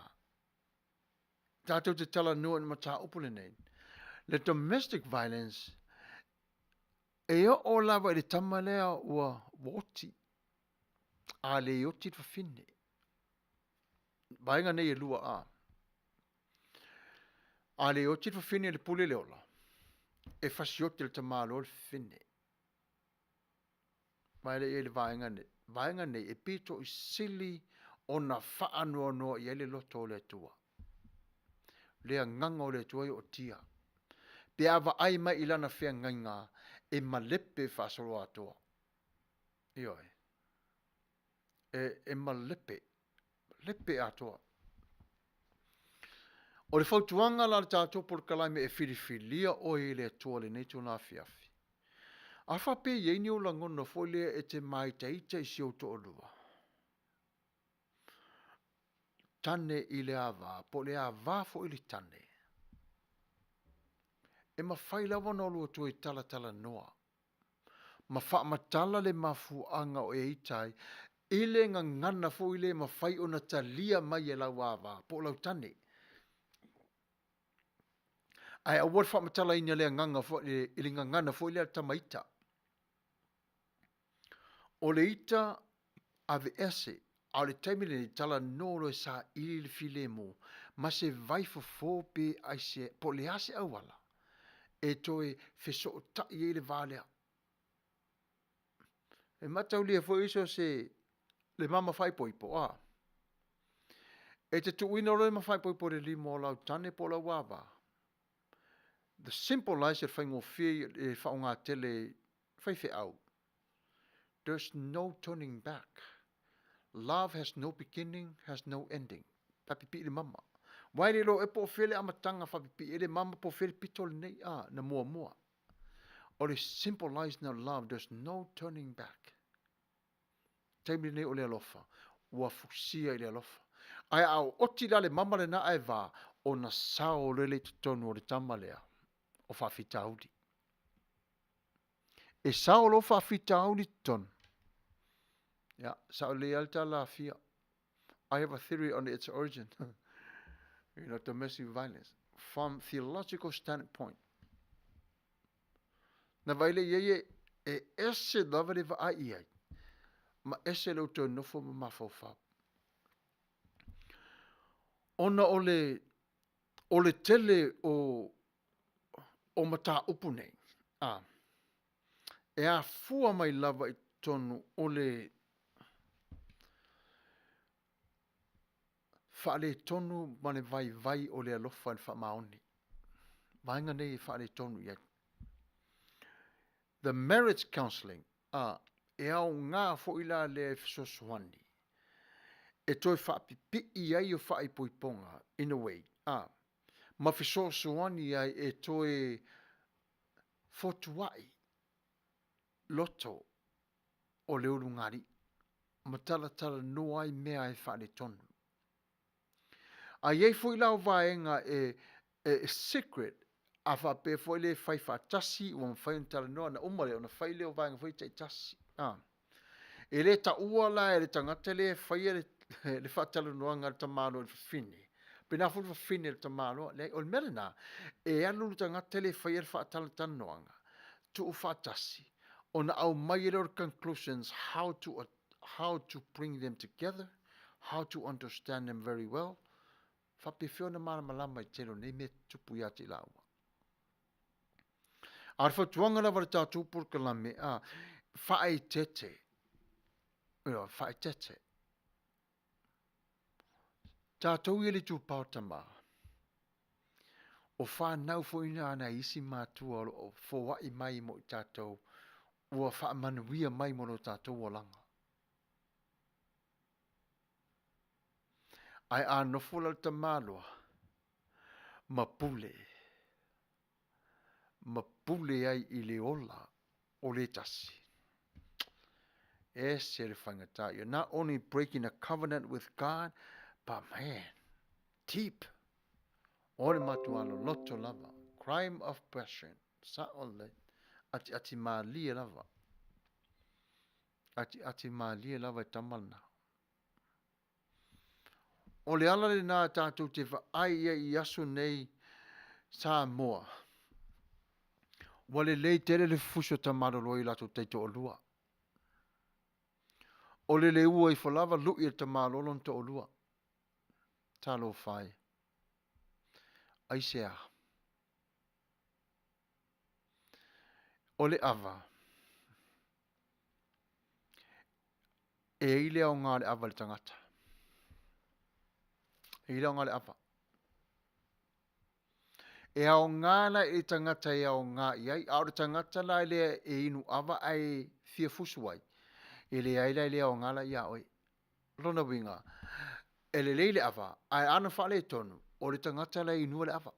Tātou te tala nua ni mata upo le nei. Le domestic violence. E o lava le tamalea ua woti. A le oti fa fine. Bainga nei e lua a. A le oti fa fine le pule le ola. E fasioti le tamalo le fine. Mai le e le vainga nei. Vainga nei e pito I sili o na faa noa noa I ele loto le tua. Lea nganga o le tua I o tia. Pe ava ai mai ilana fea nganga e malepe fasolo atoa. Ioi. E malepe. Lepe atoa. O le fautuanga la tātou Polokalame e whiriwhilia o e le atua le neito na Afifi. A whape i eini o langona foilea e te mai teita I si auto o lua. Tane I le ava, po le ava fo I le tane. E ma whailawa na lua tu I tala noa. Ma wha matala le mafuanga o e itai, ile nga ngana fo ile ma whai o na talia mai e lau ava, po lau tane. Ai a wad wha matala ina le nganga fo ile nga ngana fo ile tamaita. O le ita ave ese, a le taimile ni tala noro e sa ili le file mo, ma se vai fo pe ai se, po le ase awala, e toe feso o ta i le valea. E matau lia fo iso se le mama fai poipo, a. E te tuina roi ma fai poipo le limo lau tane po lau wava. The simple lies e whaingo fie e whaunga tele fai fe au. There's no turning back. Love has no beginning, has no ending. Papipi le mama. Wai le lo e po fele amatanga papipi le mama po fele pitol nei a na mua mua. Or the simple lies now love, there's no turning back. Taimile nei o le alofa. Ua fusia I le alofa. Ai au oti la le mama le na ai va o na sao le le tutonu o le tamalea o Faafetai. E sao lo faafetau ni ton. Yeah, sao le alta la fia. I have a theory on its origin. Domestic violence. From theological standpoint. Na vaile ye e ese lava le vaai ai. Ma ese lo to nofo ma mafaufa. Ona ole tele o mata upu nei. E a fua mai lava I tonu ole whaale tonu mane vai o le alofa wha maoni. Vainga nei whaale tonu ia. The marriage counselling, e au ngā fo ila le fisosuani. E toi whaapipi I ai o whaipoiponga, in a way. Ma fisosuani ai e toi fotuai, loto, o le uru ngari. Ma tala no ai mea e whaale tonu. A iei fo ila o vaenga e secret, a whape fo ile whai whaatasi, o mwhai untara noa na umare, o na whai leo vaenga fo I tasi. E le ta uala e le tangata le whai le whaatala noa ngā tamalo le whine. Pena fu whine le tamalo, le o le merena, e alu tangata le whai le whaatala tanoanga, tu u whaatasi, o na au mai le conclusions, how to bring them together, how to understand them very well, whapewhio na mara malama I tero nei me tupu ia te laua. Ar whatuanga na wale tātou Polokalame, whae tete. Whae tete. Tātou ili tu pautama. O whanau fo ina ana isi mātua o fo wai mai mo I tātou. Ua wha manuia mai mo no tātou o langa. Ai anofula ta malua. Mapule. Mapule ai I le ola o le tasi. Ese le whangata. You're not only breaking a covenant with God, but man, deep. Ore matualo loto lava. Crime of passion. Sa ole. Ati maalia lava. Ati maalia lava tamalna. O le ala le nā tātou te whaai I aso nei Samoa. Wale lei tere le fuso tamarolo I lato teito o lua. O le ua I whalava lui e tamarolo nto o lua. Talo whai. Aisea. O le ava. E ile o ngā le ava le tangata. E ile o ngā le ava. E au ngana I tangata e au ngā iai. Au le tangata la le e inu ava ai fia fusuai. E le aila le au ngala ia oi. Lona winga. E le leile ava. Ai ana whale tonu. O le tangata la inu le ava.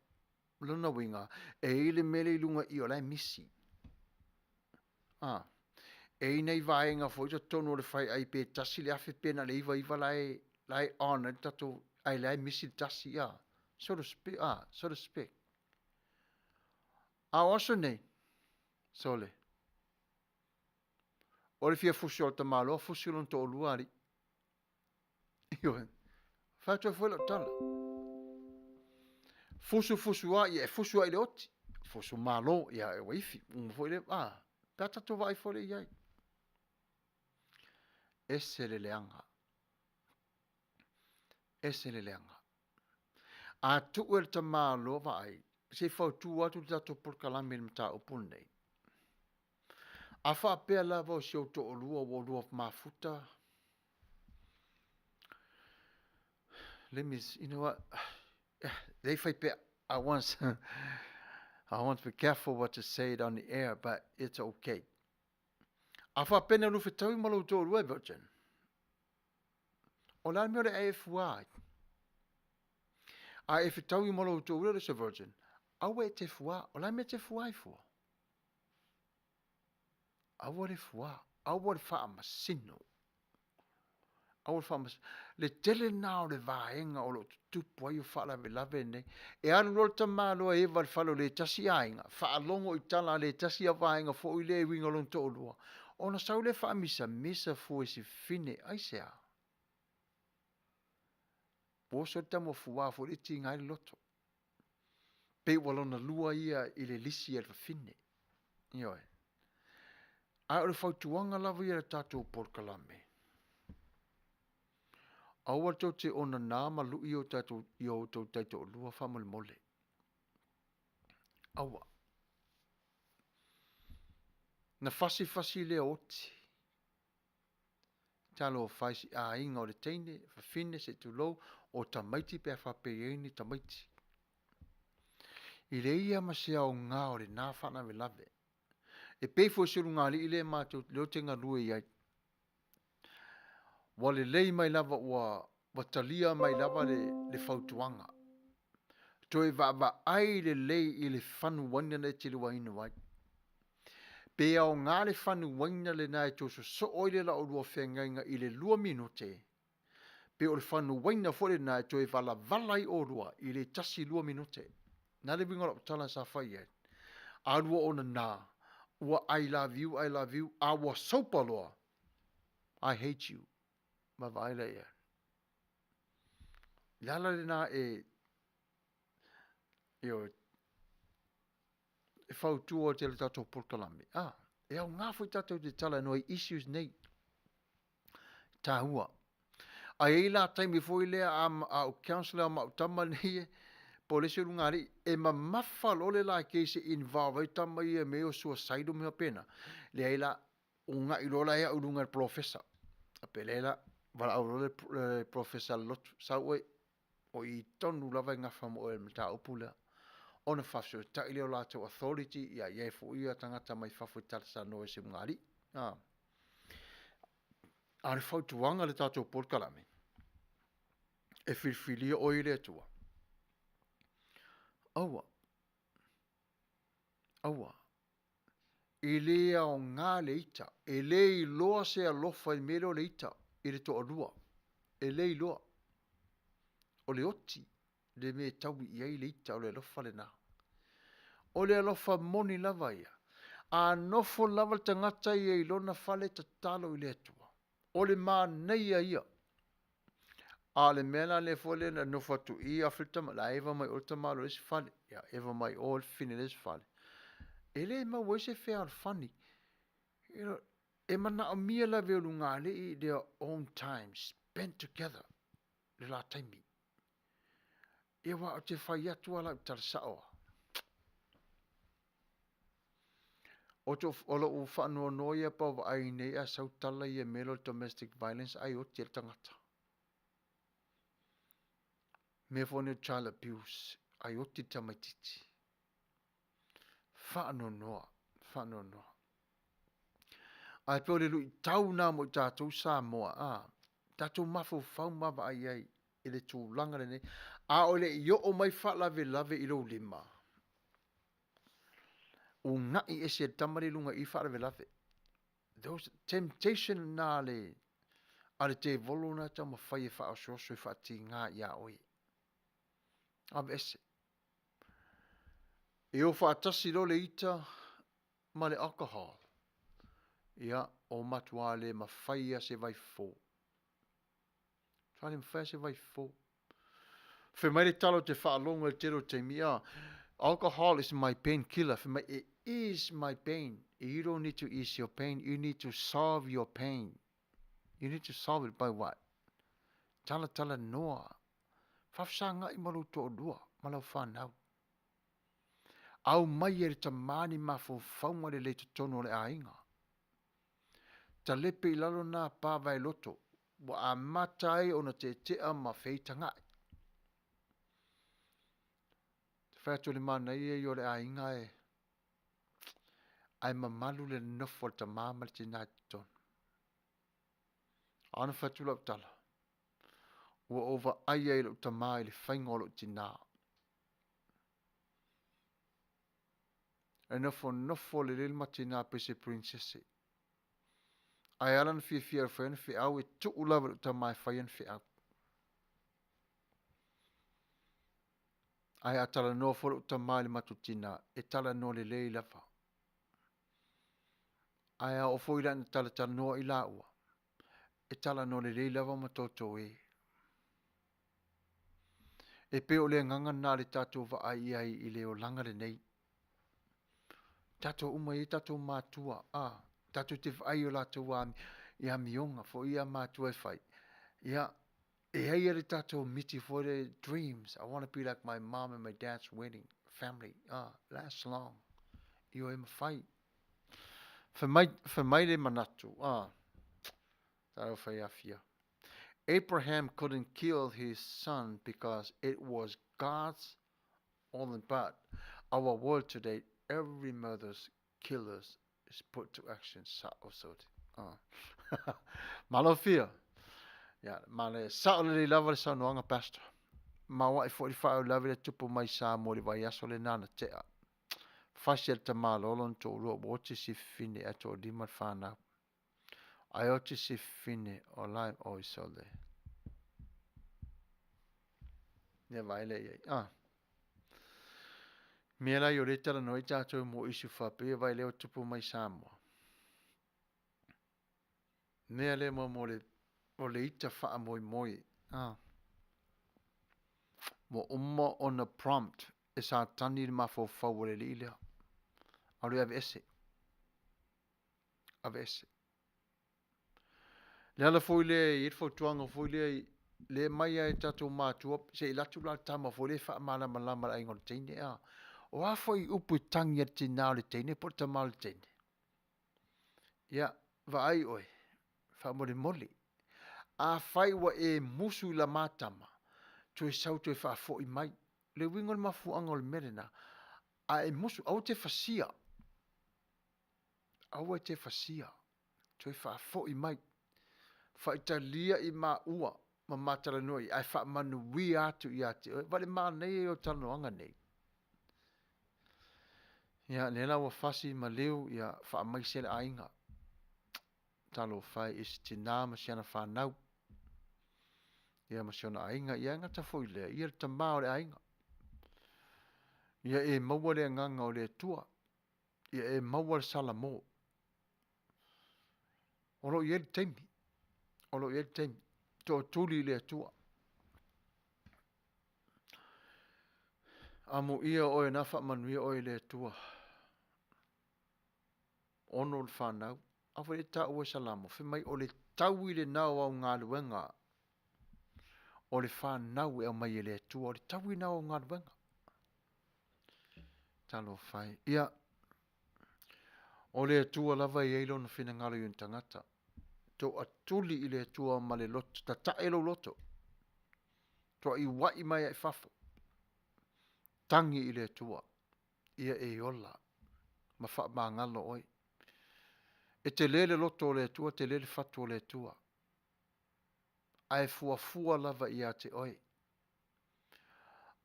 Lona winga. E ile mele ilunga I o lai misi. E nei vaenga fo ita tonu o le whai ai pe tasi le afe pena le iwa lai ona tato ai lai misi tasi ia. So to speak. So to speak. A oso nei. Sole. O le fia fusi o le tamalo, fusi o to o luari. Ioen. Fato e fuelo tala. Fusu a, ia fusu a ile oti. Fusu malo, ia e waifi. Foi le, pata to vai fole iai. Ese le leanga. Ese le leanga. A tu el tamalo vai. Se fau tu atu tato Polokalame le mta upun nei. A wha pēr lava o si o to o lua mafuta. Let me, you know what? They fight pēr, I want to be careful what to say it on the air, but it's okay. A wha pēr na lufe tau malo to o lua, virgin. O la mea le AFY. A e whitau I malo to o lua, se virgin. Awe te fua, o la mea te fuai fua. Awa le fua, awa le faa masino. Au famas le tele na o le vaenga o lo tupu ai o fala ve lave nei. E anu lo ta malo e val falo le tasi ainga. Fa longo I tala le tasi a vaenga fo I le winga lon to olua. Ona sau le fa misa fu e si fine ai sea. Po so tamo fuwa fo le ti ngai loto. Pe walona lua ia I le lisi e fa fine. Ioe. A o le fautuanga lava ia le tatou Polokalame. Aua tau te ona nā malu I o tatou I o tau tatou lua whamole mole. Aua. Na fasi le oti. Talo faisi a inga o le teine, fafine se tu lou, o tamaiti pe a whapeini tamaiti. I le ia ma se au ngā o le nā whana me lave. E peifo siru ngā li I le mātou leo te ngā lue iai. Wale lei mai lava wa talia mai lava le fautuanga. Toi va ai le lei I le whanu wania le te lua inu wai. Pe au ngā le whanu wania le nai tō so oile la o lua whengainga I le lua minute. Pe o le whanu wania fo le nai toi vala I o lua I le tasi lua minute. Nā le winga tala sa whai e. A lua ona nā. Ua I love you. A ua saupa loa. I hate you. Ma vaila e. Lala le nā e whautua o te le tatou Polokalame. E au ngā fwoi tatou te tala no I issues nei. Tā hua. A e la taimi fwoi lea a o councillor ma o tama nei e. Po le se rungari e ma mafa lole la keise involve tama I e meo suicide mea pena. Le e la o ngā ilola ea urunga professor. A pe le la wala au lole professor lotu. Sa ue o I tonu lava ngafa mo e mta upula. Ona faso ta ile la to authority ia ia fo ia tangata mai fa futa sa no se ngari ar fo tuanga le tato Polokalame e filfili o ile tua awa ile o ngale ita ele lo se alofa melo le ita ile to olua ele lo o le oti le me tau ia ile ita o le alofa le na o le alofa moni lava ia. A nofo lava tangata ia I lona fale ta talo I le atua. O le maa neia ia. A le mela le fole na nofo tu ia filtama la eva mai olta malo esi fale. Ia eva mai ol fine esi fale. Ele ma wese fea al fani. E mana o mia la veo lungale I their own time spent together. Le la taimi. E wa o te fai atua la utarsao. O to olo u whanua noia pa wa ai nei a sautala I e melo domestic violence ai o te tangata. Me fone child abuse ai o te tamaititi. Whanua noa. Ai peo le lui tau nā mo I tātou Samoa. Tātou mafu whau mawa ai ai I le tūlanga le nei. A o le I o mai whalave lave I lo lima. O ngai e se tamari lunga I whaare velave. Those temptation na le ale te volo na tama whai e wha so I wha ti ngā ia oi. Ave ese. E o wha atasi lo le ita ma le alcohol. Ia o matua le ma whai a se vai fō. Whale ma whai a se vai fō. Whe mai le talo te wha alonga le tero te mia. Alcohol is my painkiller. It is my pain. You don't need to ease your pain. You need to solve your pain. You need to solve it by what? Tala noa. Whafsanga I maru to odua. Malau whanau. Au mai e ta mani mafo whaunga le le tono le ainga. Ta lepe I lalo nā pāwai loto. Wa a matai ona te tea ma wheitangai. Whātua le mana ia I o le ainga e. Ai mamalu le nofo le ta māma le tina ton. Ana whātua lau tala. Ua ova aia I lau ta mai le whainga lau tina. E nofo le lilma tina pese princesse. ai alan fia fen fi au e tu lava ta mai faien fi au. Ai atala no fo ta mai matutina e tala no le lei lava. Ai o fo ila tala tala no ila ua. E tala no le lei lava matoto e. E pe o le nganga nā le tatou va ai i le o langa le nei. Tatou uma i tatou mātua. Tatou te vai o la tau i a mionga fo i a mātua e fai. Ia, e hei le tatou miti for the dreams. I want to be like my mom and my dad's wedding family. Last long. I o e mawhai. Fa mai le manatu. Tau fai a fia. Abraham couldn't kill his son because it was God's only but our world today, every mother's killers is put to action. Malo fia. Ya, male sa le lava sa noanga pastor. Ma wa 45 lava le tupu mai sa mo le vai aso le nana te a. Fasiel te malo lon to ro woti si fine ato di mat fana. Ai oti si fine o lai o isole. Ne vai le ye. Mela yo le tala no tato mo isu fa pe vai le tupu mai sa mo. Ne le mo le o le ita faa moi. Mo umma on a prompt e sa tani ma fo fawole le ilea. Alu ave ese. Ave ese. Le ala fo ile fo tuanga fo ile le mai ai tatu mātua se i latu la tama fo le faa malama lama la ingon teine a. O a fo i upu tangi at tina le teine por ta mal teine. Ya, va ai oi. Fa moli. A fai wa e musu la matama. To e sau to e faa fo i mai. Le wingon mafu angol merena. A e musu, au te fasia. Au te fasia. To e faa fo i mai. Fa italia i ma ua. Ma matala noi. Ai faa manuia atu i ate. Vale maa nei o tano anga nei. Ya, nela wa fasi ma leu. Ya, faa mai sele ainga. Talo fai isi tina ma siana faa nau. Ya, ma siana ainga. Ya, ngata fo i lea. Ia ta maa o le ainga. Ia e maua le nganga o le tua. Ia e maua le salamo. Olo i el teimi. Olo i el teimi. To tuli le tua. Amo ia oe nafa manuia oe le tua. Ono le whanau. Awa le tau e salamo. Fe mai o le tau i le nao au ngā luenga. O le whanau e au mai e le tua. O le tau i nao au ngā luenga. Talo fai. Ia. O le tua lava i eilo na whina ngalo yun tangata. To atuli i le tua ma le loto. Ta ta elo loto. To i wai mai e fafo. Tangi i le tua. Ia e ola. Ma wha ma ngalo oi. E te lele loto o le tua, te lele fatu o le tua. Ai fua lava i a te oi.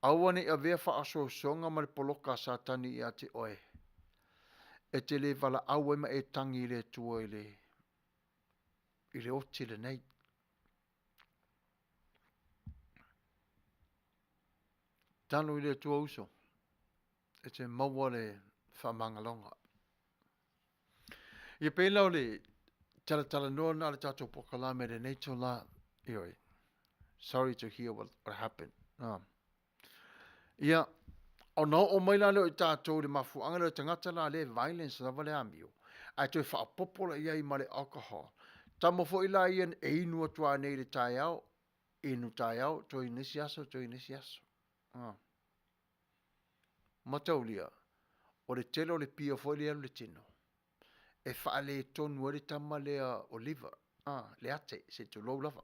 Awane a vea wha aso songa ma le poloka sa tani i a te oi. E te le vala awe ma e tangi i le tua i le oti le nei. Tano i le tua uso. E te maua le whamangalonga. Ia pēla o le tala noa na le tatou Polokalame le nei tō la. Ioi. Sorry to hear what happened. Ia. O no o mai la leo i tātou le mafuanga le tangata la le violence la vale amio. Ai toi whaapopola ia i ma le alcohol. Tamo fo ila ian e inu atua nei le tai au. Inu tai au. Toi nisi aso. Mataulia. O le telo le pia fo le alu le tino. E wha le tonu le tama le oliva. Le ate. Se tu lou lava.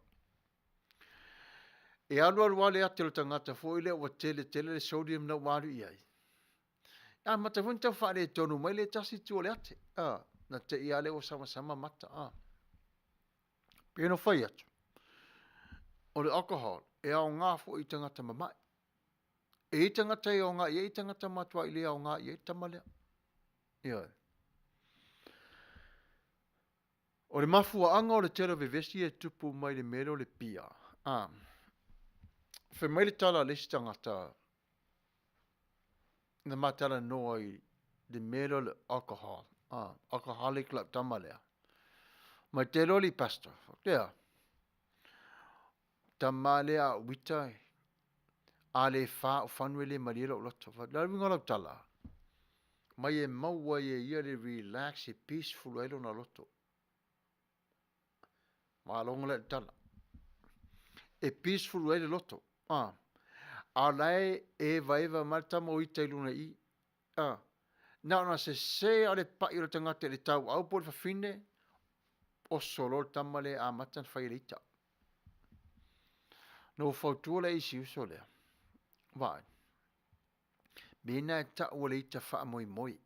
E alu le ate le tangata fo ile wa tele le sodium na waru iai. Mata funta wha le tonu mai le tasi tu le ate. Na te ia le o sama mata. Pēno whai atu. O le alcohol. E au ngā fo i tangata mamai. E i tangata i au ngā. E i tangata matua i le au ngā. E i tamalea. Ioi. O le mafua anga o le tera vevesi e tupu mai le mele o le pia. Fe mai le tala le tangata na matala noa i le mele o le alcohol. Alcoholic la tamalea. Mai te loli pastor. Lea. Tamalea wita a le fa o fanwe le marira o loto. La winga la tala. Mai e maua e ia le relax e peaceful elo na loto. Ma longa le tala. E peaceful elo loto. A lai e vaiva marta mo i te luna i. Na se ale pa i o tangata le tau au po le fafine o solo tamale a matan whairita. No fautua le isi uso lea. Vai. Mena e ta o le ita wha moi moi.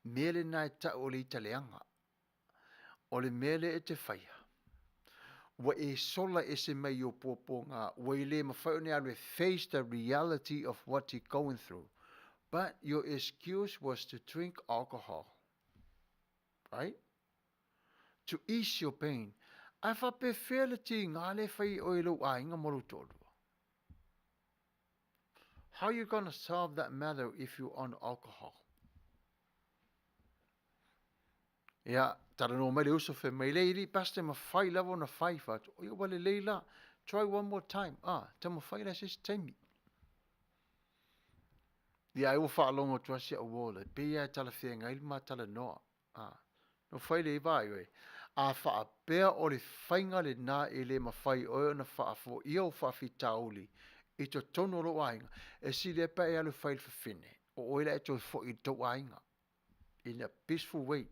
Mele na e ta o le ita leanga. O le mele e te whaia. Wa e sola e se mai o popo ngā. Wa i le mawhaione alu e face the reality of what you're going through. But your excuse was to drink alcohol. Right? To ease your pain. Ai wha pe whele ti ngā le whai o ilo a inga moru tōru. How are you going to solve that matter if you're on alcohol? Ia, tara no mai le uso whi mai leiri, paste ma whai lawa na whai whatu. O ia wale leila, try one more time. Ta ma whai la sis taimi. Ia ai o wha alongo tuasi a uola, pe ia tala whenga ilma tala noa. No whai le iwai oe. A wha a pea o le whainga le nā e le ma whai oe na wha a fo ia o wha fi tauli. I to tono lo ainga. E si le pa e alu whai le whawhine. O oila e to fo i to ainga. In a peaceful way.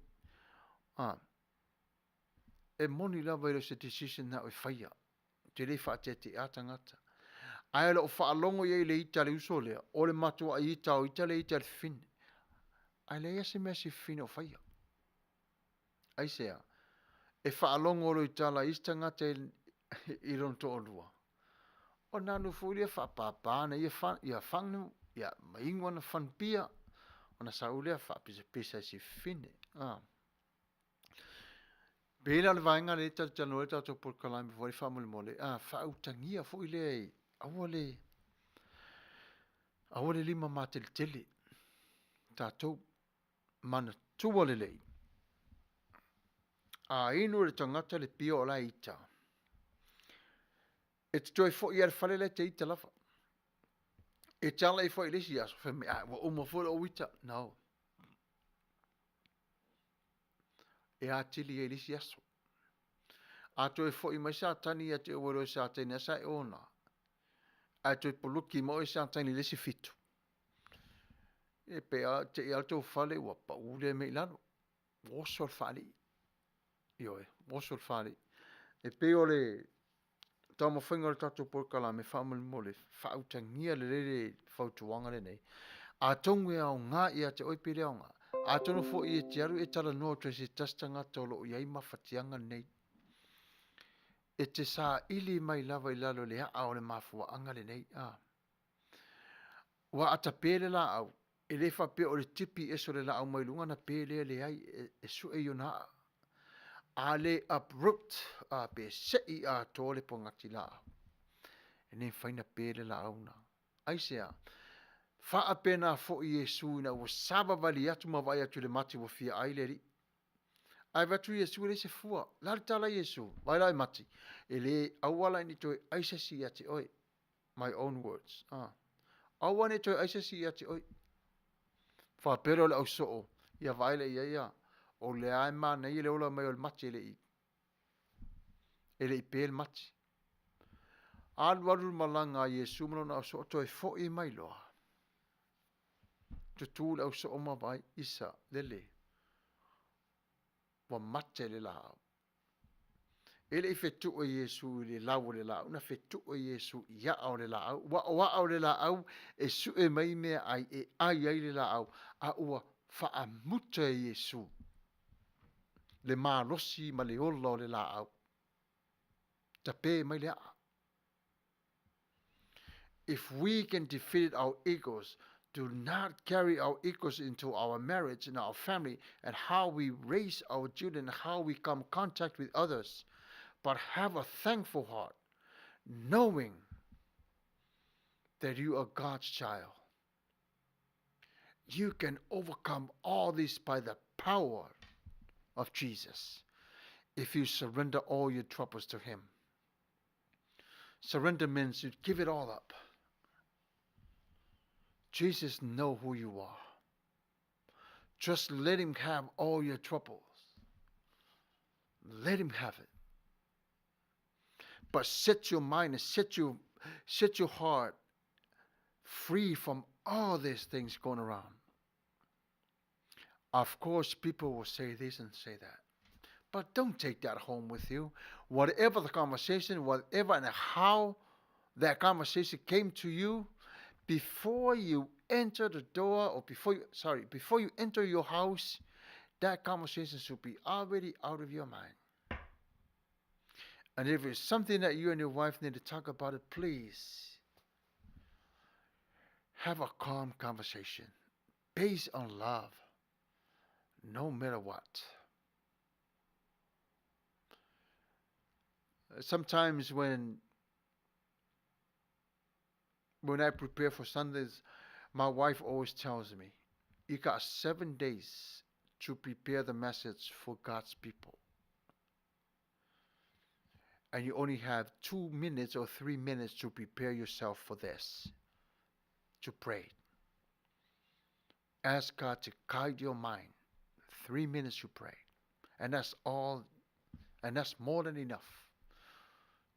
E moni lava ilo se decision na o whaia. Te le wha te atangata. Ai ala o wha alongo i le ita le uso lea. O le matua i ita o ita le ita le whine. Ai le ase mea si whine o whaia. Ai sea. E wha alongo lo i tala istangata i ronto o lua. O nanu fulia wha pāpāna ia whangnu. Ia maingo na whanpia. O na saulea wha pisa si whine. Bela le vainga le ta tano e tato Polokalame foi famule mole. Fa utangia foi le awale lima matel tele. Tato mana tuole le. Inu le tangata le pio la ita. E toi foi ia fale le te ita lafa. E tala e foi le sia so fe me wa uma foi o ita. No. E atili e le sia so. A toi foi mai sa tani a te oro sa tani a sa e ona. A toi poluki mo e sa tani le si fitu. E pe a te i alto fale ua pa ule me ilano. Wosol fale. Ioe, wosol fale. E pe o le tamo whainga le tato Polokalame whamul mole. Whautangia le le whautuanga le nei. A tongu e au ngā i a te oipire au ngā. A tono fo i e te aru e tala noa tu e si tastanga tolo i ai mawhatianga nei. E te sa ili mai lava i lalo le a o le mafua anga le nei. Wa ata pele la au. E le whape o le tipi e so le la au mai lunga na pele le ai e su e yona. A le uproot a pe se i a tole po ngati la au. E ne whaina pele la au na. Aisea. Wha apena fo i Yesu ina ua saba vali atu mawai atu le mati wa fia aile ri. Ai vatu Yesu le se fua. Lari tala Yesu. Vai lai mati. E le awala ni toi aisasi ati oi. My own words. Awa ni toi aisasi ati oi. Wha pero le au soo. Ia vaile ia ia. O le ai mana i le ola mai o le mati ele i. Ele i pe le mati. Alwaru malanga Yesu mano na au soo toi fo i mai loa. Tutu le au soo mawai isa lele. Wa mate le lao. Ele i fetu o Yesu le lau le lao. Una fetu o Yesu ia au le lao. Wa au le lao e su e mai mea ai e ai le lao. A ua faa muta e Yesu. Le maalosi ma le ola le lao. Tape mai le a. If we can defeat our egos, Do not carry our egos into our marriage and our family and how we raise our children, how we come in contact with others, but have a thankful heart, knowing that you are God's child. You can overcome all this by the power of Jesus if you surrender all your troubles to Him. Surrender means you give it all up. Jesus knows who you are. Just let Him have all your troubles. Let Him have it. But set your mind and set your heart free from all these things going around. Of course, people will say this and say that. But don't take that home with you. Whatever the conversation, whatever and how that conversation came to you, before you enter the door, or before you enter your house, that conversation should be already out of your mind. And if it's something that you and your wife need to talk about, please have a calm conversation based on love, no matter what. Sometimes when I prepare for Sundays, my wife always tells me, you got 7 days to prepare the message for God's people. And you only have 2 minutes or 3 minutes to prepare yourself for this, to pray. Ask God to guide your mind. 3 minutes to pray. And that's all, and that's more than enough.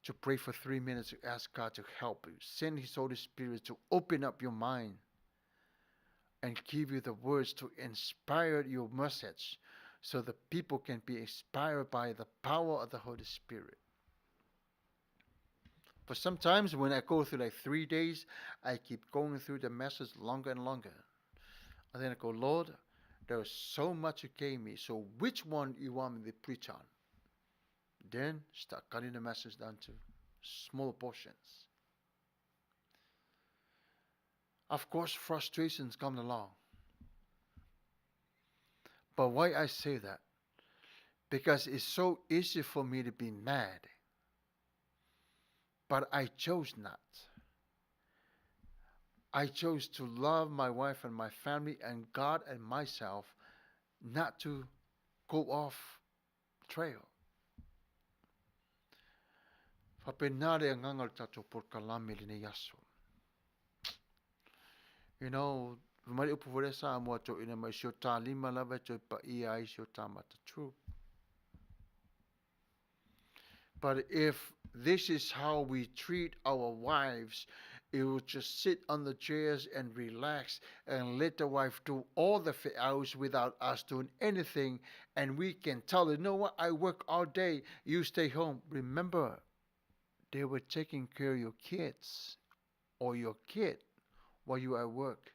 To pray for 3 minutes, to ask God to help you. Send His Holy Spirit to open up your mind and give you the words to inspire your message so the people can be inspired by the power of the Holy Spirit. But sometimes when I go through like 3 days, I keep going through the message longer and longer. And then I go, Lord, there's so much you gave me, so which one you want me to preach on? Then start cutting the message down to small portions. Of course, frustrations come along. But why I say that? Because it's so easy for me to be mad. But I chose not. I chose to love my wife and my family and God and myself, not to go off trail. Papenare ang ngangal tato Polokalame ni Yaso. You know, mari upo vore Samoa to ina mai shota lima lava to pa ia shota mata true. But if this is how we treat our wives, it will just sit on the chairs and relax and let the wife do all the hours without us doing anything, and we can tell her, you know what, I work all day, you stay home. Remember, they were taking care of your kids or your kid while you are at work.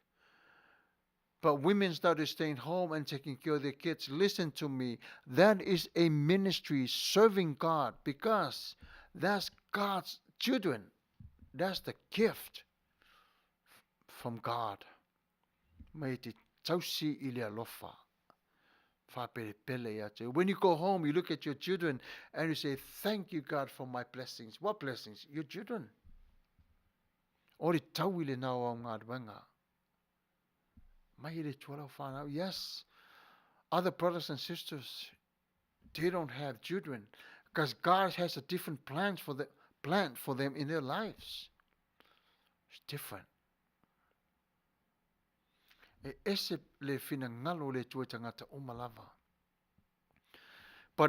But women started staying home and taking care of their kids. Listen to me. That is a ministry serving God, because that's God's children. That's the gift from God. When you go home, you look at your children and you say, thank you, God, for my blessings. What blessings? Your children. Yes, other brothers and sisters, they don't have children because God has a different plan for them in their lives. It's different. But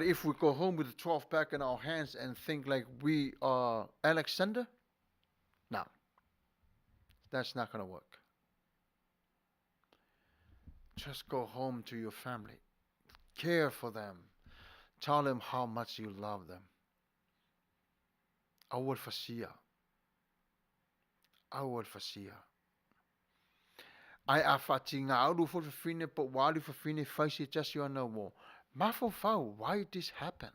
if we go home with a 12-pack in our hands and think like we are Alexander, no, that's not going to work. Just go home to your family. Care for them. Tell them how much you love them. Awal fasia. I afatinga audu for fine but wali for fine face just you know more. Mafo why this happen?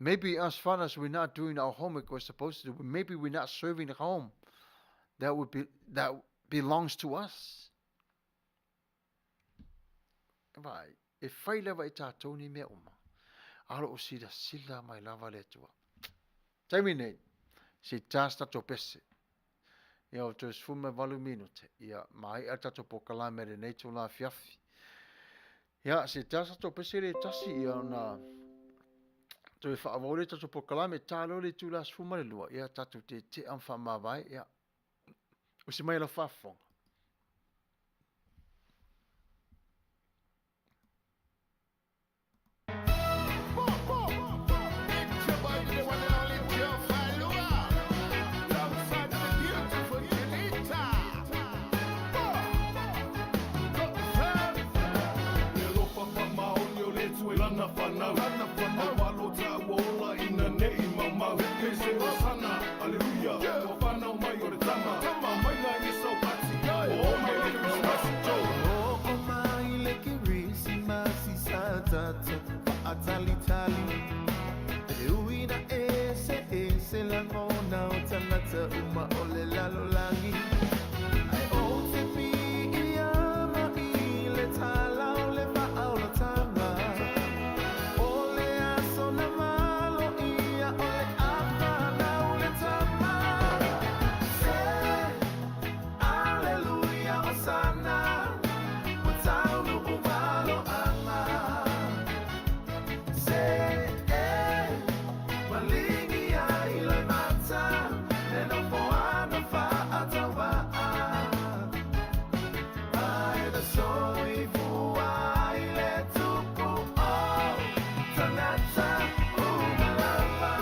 Maybe as fathers we're not doing our homework we're supposed to do. Maybe we're not serving the home. that belongs to us. Vai, e whai lewa I tātou ni mea uma. Aro o sila mai lava le tua. Taimi nei, si tāsta to pese. Ia o to sfume valu minute. Ia mai ata to Polokalame re nei to la Afifi. Ia si tāsta to pese le tasi ia na to e whaavole to Polokalame tālo le tu la sfuma le lua. Ia tatu te am whamawai. Ia o si mai la whafonga. Uma ole lalo langi ai o te pi ama I le tala o le paula tanga ole aso na malo ia ole apana o le tama say hallelujah osana o Taunu'u malo ama say malingi ai le mata no foana fa atawa ai da soi fua ile tupu o tanata umalava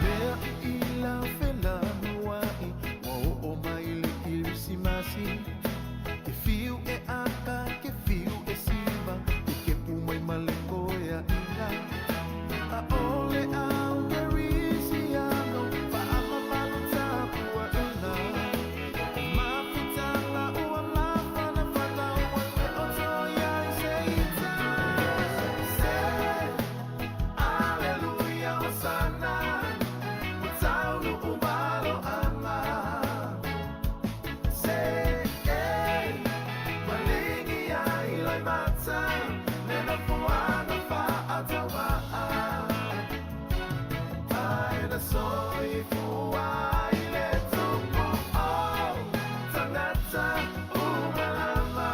mea ila fela que fio e ata, que fio e sima, e que pumai malecoia ina. A ole a ungarisiano, fa ama malutapua ina. Mafutala ua mafana fata ua le otoia I seita. Say, hallelujah, osana, o Taunu'u malo ama. Soy fua ile tupu o tanata umalama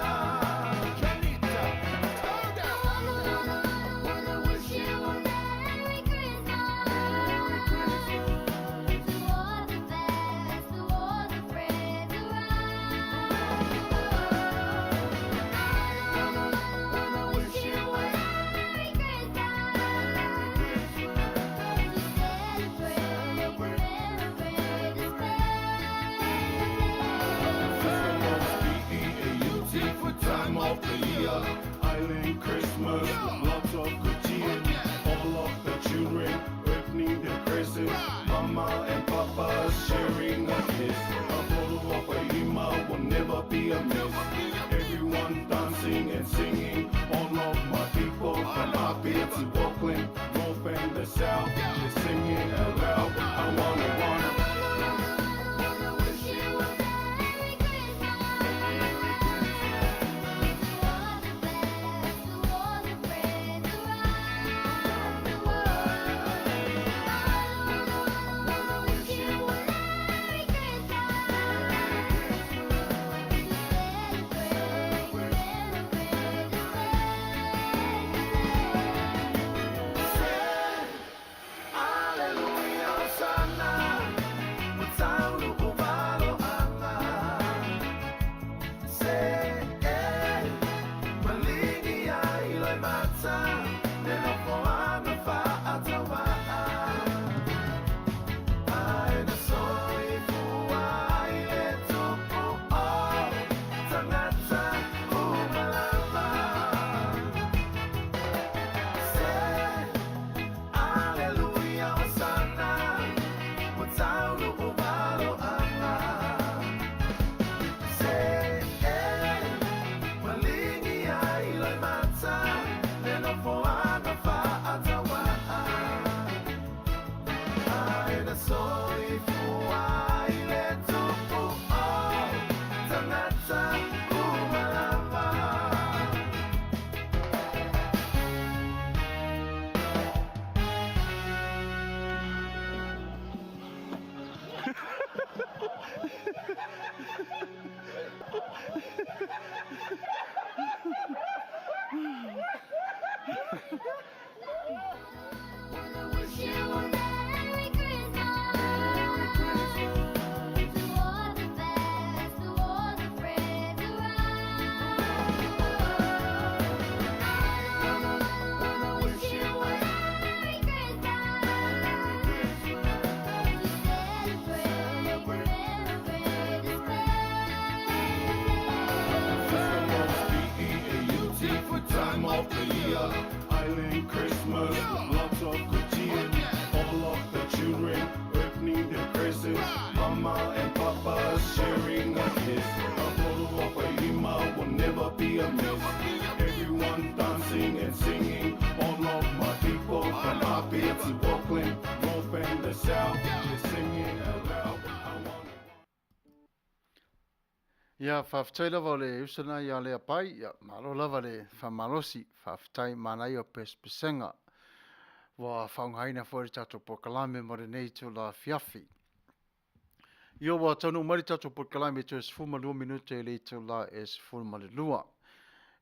Janita, turn down. Wanna wish you a Merry Christmas. Merry Christmas. To all the best, to all the friends around the world. Wanna wish you a Merry Christmas. Time of the year, Island Christmas, lots of good cheer. All of the children opening their presents, Mama and Papa sharing a kiss. A photo of a Ima will never be amiss. Everyone dancing and singing, all of my people from Apia to Auckland, North and the South, they're singing aloud. I wanna wish you a Merry Christmas. crescent. Mama and Papa sharing a kiss. A photo of a Lima will never be a miss. Everyone dancing and singing. All of my people from Apia to Auckland, North and the South, they're singing out loud. I want Ia Faafetai lava o le usana ia lea pai, ia malo lava le whamalosi, Faafetai manai o pespesenga. Wa whaungaina fo le tato Polokalame mo le nei tu la fiafi. Ia wa tonu mari tato Polokalame tu es fuma lua minute le tu la es fuma le lua.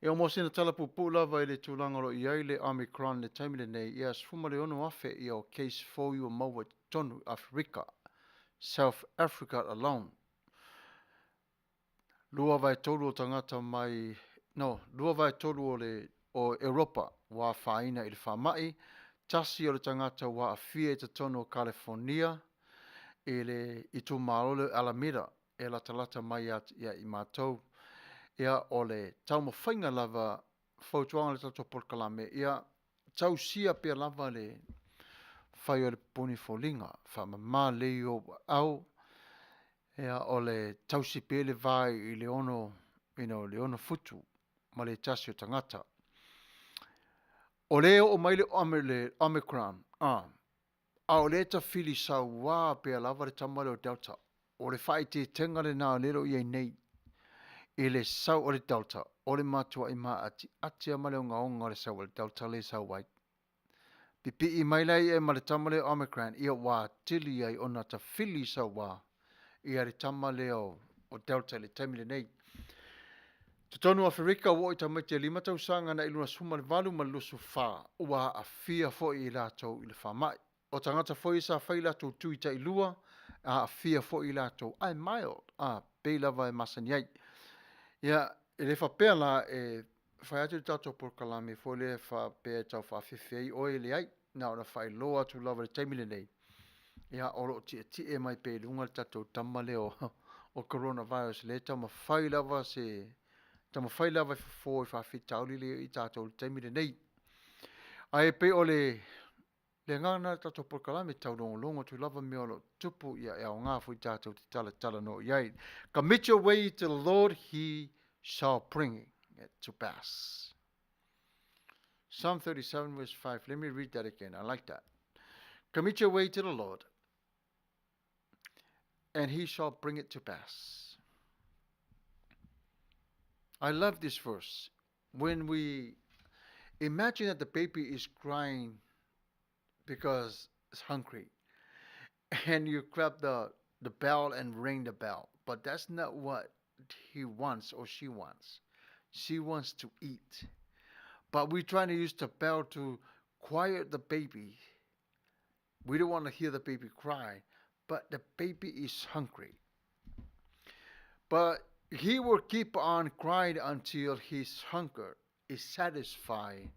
Ia mo sina tala pupu lava le tūlanga lo iai le Omicron le taimile nei, ia es fuma le ono afe ia o case fo iwa maua tonu Afrika, South Africa alone. Lua vai tolu o tangata mai, lua vai tolu o Europa wa whaina i le whamai, tasi o le tangata wa Afia te tono o California, i tu marole Alameda, e la talata mai ia i mātou, ia o le tau mawhainga lava fautuanga le tato Polokalame, ia tau sia pia lava le whai o le puni folinga, whamama leo au, ia o le tausi pele vai i le ono, le ono futu, ma le tasi o tangata. O leo o mai le Omicron, a o le ta fili sa wā pia lava le tamale o Delta, o le whai te tenga le nā lero i nei, i le sau o le Delta, o le matua i maa ati amale o ngaonga le sau o le Delta le sau wai. Pipi i mai lai e ma le tamale Omicron, ia wā tili ai o na ta fili sa wā, i ari tama leo o Delta le temile nei. Tutonu Afrika wo i tamaiti lima tau sanga na iluna suma le valu ma lusu wha ua a fia fo i latou i le whamai. O tangata fo i sa whai latou tui ta ilua a fia fo i latou ai mild a peilava e masani ai. Ia e le whapea la e whai atu tatou Polokalame fo le whapea tau Afifi ai o e le ai na ona whai loa tu lava le temile nei. Ia oro ti e mai pe lunga tatou tama leo o coronavirus le tama whai lava se tama whai lava fo i whawhitau li le i tatou le temile nei. Ai pe o le ngana tatou Polokalame tau longo tu lava me o tupu ia e o ngā fui tatou te tala no iai. Commit your way to the Lord, he shall bring it to pass. Psalm 37 verse 5. Let me read that again. I like that. Commit your way to the Lord, and he shall bring it to pass. I love this verse. When we imagine that the baby is crying because it's hungry, and you grab the bell and ring the bell, but that's not what he wants or she wants. She wants to eat. But we're trying to use the bell to quiet the baby. We don't want to hear the baby cry, but the baby is hungry. But he will keep on crying until his hunger is satisfied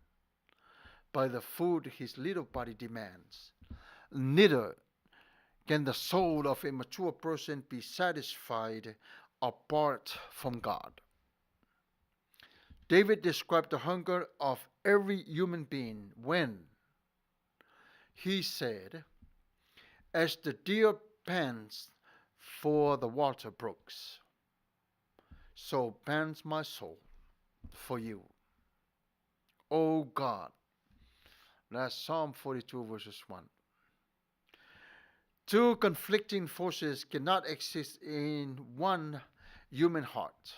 by the food his little body demands. Neither can the soul of a mature person be satisfied apart from God. David described the hunger of every human being when he said, as the deer pants for the water brooks, so pants my soul for you. O God. That's Psalm 42 verses 1. Two conflicting forces cannot exist in one human heart.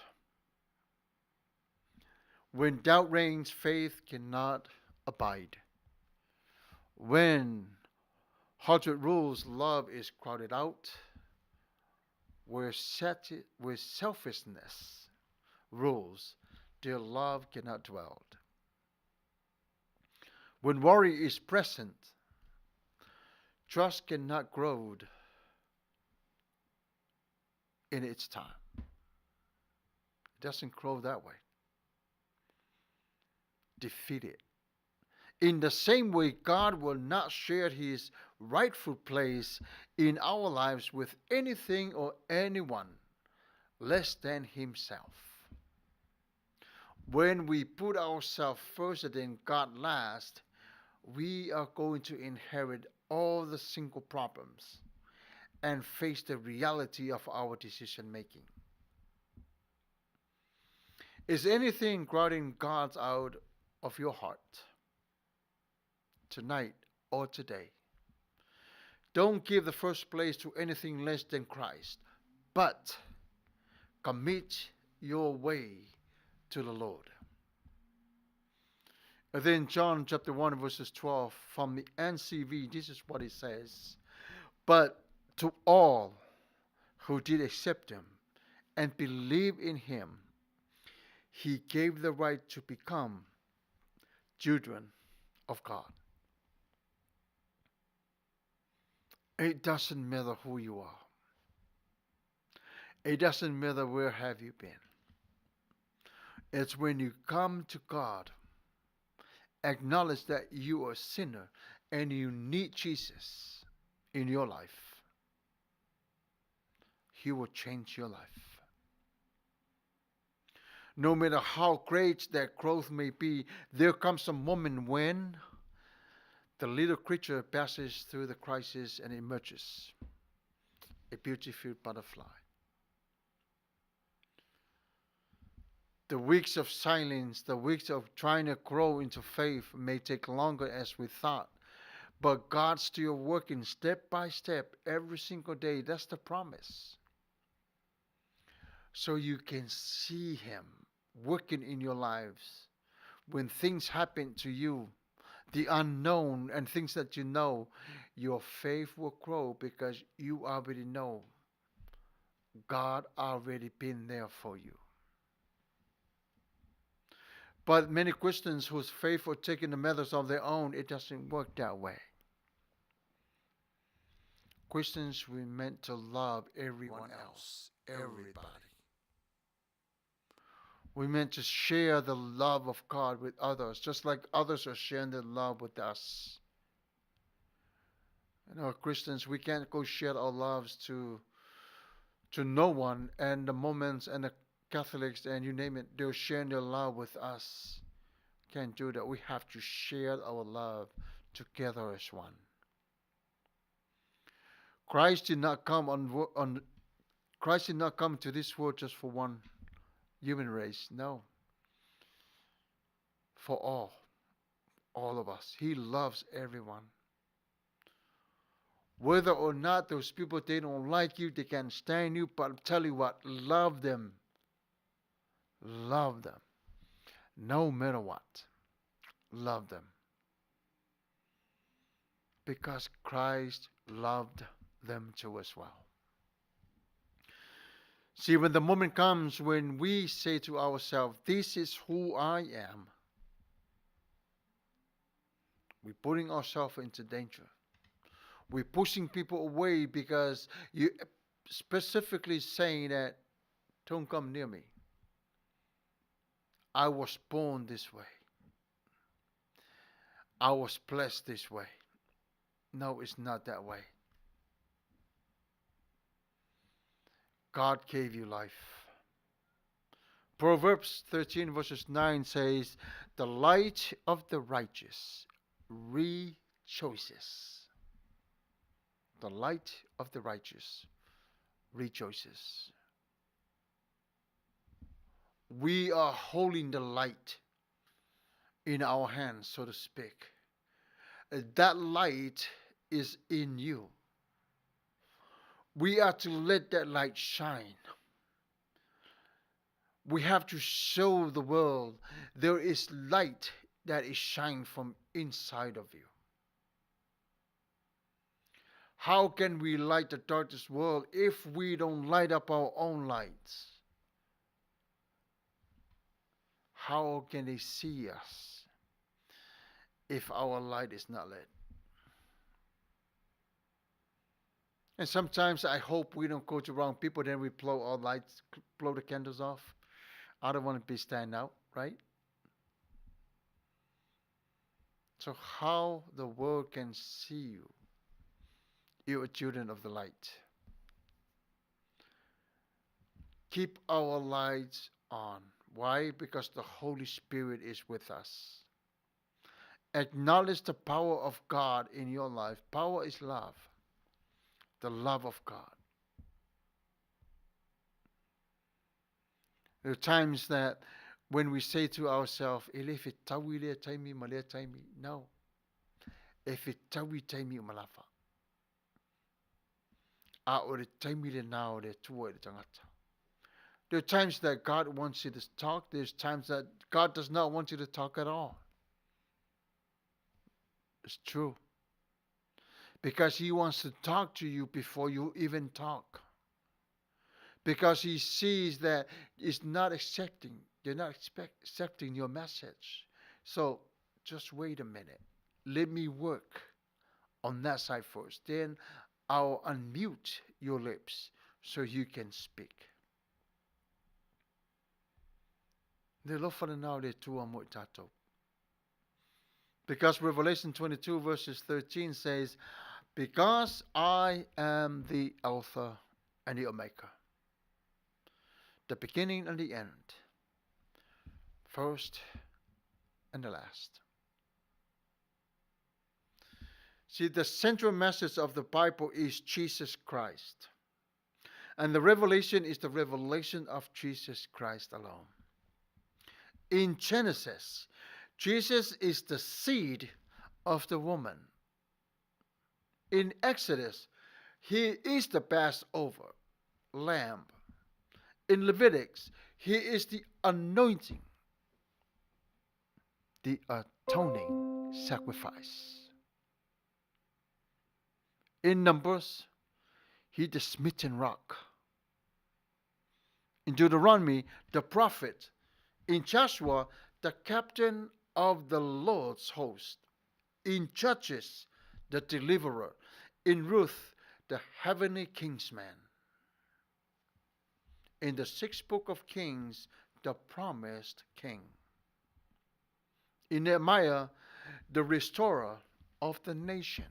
When doubt reigns, faith cannot abide. When hatred rules, love is crowded out. Where selfishness rules, their love cannot dwell. When worry is present, trust cannot grow in its time. It doesn't grow that way. Defeated. In the same way, God will not share his rightful place in our lives with anything or anyone less than himself. When we put ourselves first and then God last, we are going to inherit all the single problems and face the reality of our decision making. Is anything crowding God out of your heart tonight or today? Don't give the first place to anything less than Christ, but commit your way to the Lord. And then John chapter 1 verses 12 from the NCV, this is what it says. But to all who did accept him and believe in him, he gave the right to become children of God. It doesn't matter who you are. It doesn't matter where have you been. It's when you come to God, acknowledge that you are a sinner and you need Jesus in your life. He will change your life. No matter how great that growth may be, there comes a moment when the little creature passes through the crisis and emerges a beautiful butterfly. The weeks of silence, the weeks of trying to grow into faith may take longer as we thought. But God's still working step by step every single day. That's the promise. So you can see Him working in your lives. When things happen to you, the unknown and things that you know, your faith will grow because you already know God already been there for you. But many Christians whose faith are taking the matters of their own, it doesn't work that way. Christians, we're meant to love everyone else, everybody. We're meant to share the love of God with others, just like others are sharing their love with us. You know, Christians, we can't go share our loves to no one, and the Mormons and the Catholics and you name it, they're sharing their love with us. Can't do that. We have to share our love together as one. Christ did not come Christ did not come to this world just for one human race. No. For all of us. He loves everyone. Whether or not those people, they don't like you, they can't stand you, but I'll tell you what, love them. Love them. No matter what. Love them. Because Christ loved them too as well. See, when the moment comes when we say to ourselves, this is who I am, we're putting ourselves into danger. We're pushing people away because you specifically saying that, don't come near me. I was born this way. I was blessed this way. No, it's not that way. God gave you life. Proverbs 13 verses 9 says, the light of the righteous rejoices. The light of the righteous rejoices. We are holding the light in our hands, so to speak. That light is in you. We are to let that light shine. We have to show the world there is light that is shining from inside of you. How can we light the darkest world if we don't light up our own lights? How can they see us if our light is not lit? And sometimes I hope we don't go to wrong people, then we blow our lights, blow the candles off. I don't want to be stand out, right? So how the world can see you? You are children of the light. Keep our lights on. Why? Because the Holy Spirit is with us. Acknowledge the power of God in your life. Power is love. the love of God. There are times that when we say to ourselves, if it tawi le taimi ma le taimi, no. If it tawi taimi malafa. A o le taimi le nao le tua le tangata. There are times that God wants you to talk. There's times that God does not want you to talk at all. It's true. Because He wants to talk to you before you even talk. Because He sees that it's not accepting. They're not accepting your message. So just wait a minute. Let me work on that side first. Then I'll unmute your lips so you can speak. Because Revelation 22 verses 13 says, because I am the Alpha and the Omega, the beginning and the end, first and the last. See, the central message of the Bible is Jesus Christ. And the revelation is the revelation of Jesus Christ alone. In Genesis, Jesus is the seed of the woman. In Exodus, He is the Passover lamb. In Leviticus, He is the anointing, the atoning sacrifice. In Numbers, He the smitten rock. In Deuteronomy, the prophet. In Joshua, the captain of the Lord's host. In Judges, the deliverer. In Ruth, the heavenly kingsman. In the sixth book of Kings, the promised king. In Nehemiah, the restorer of the nation.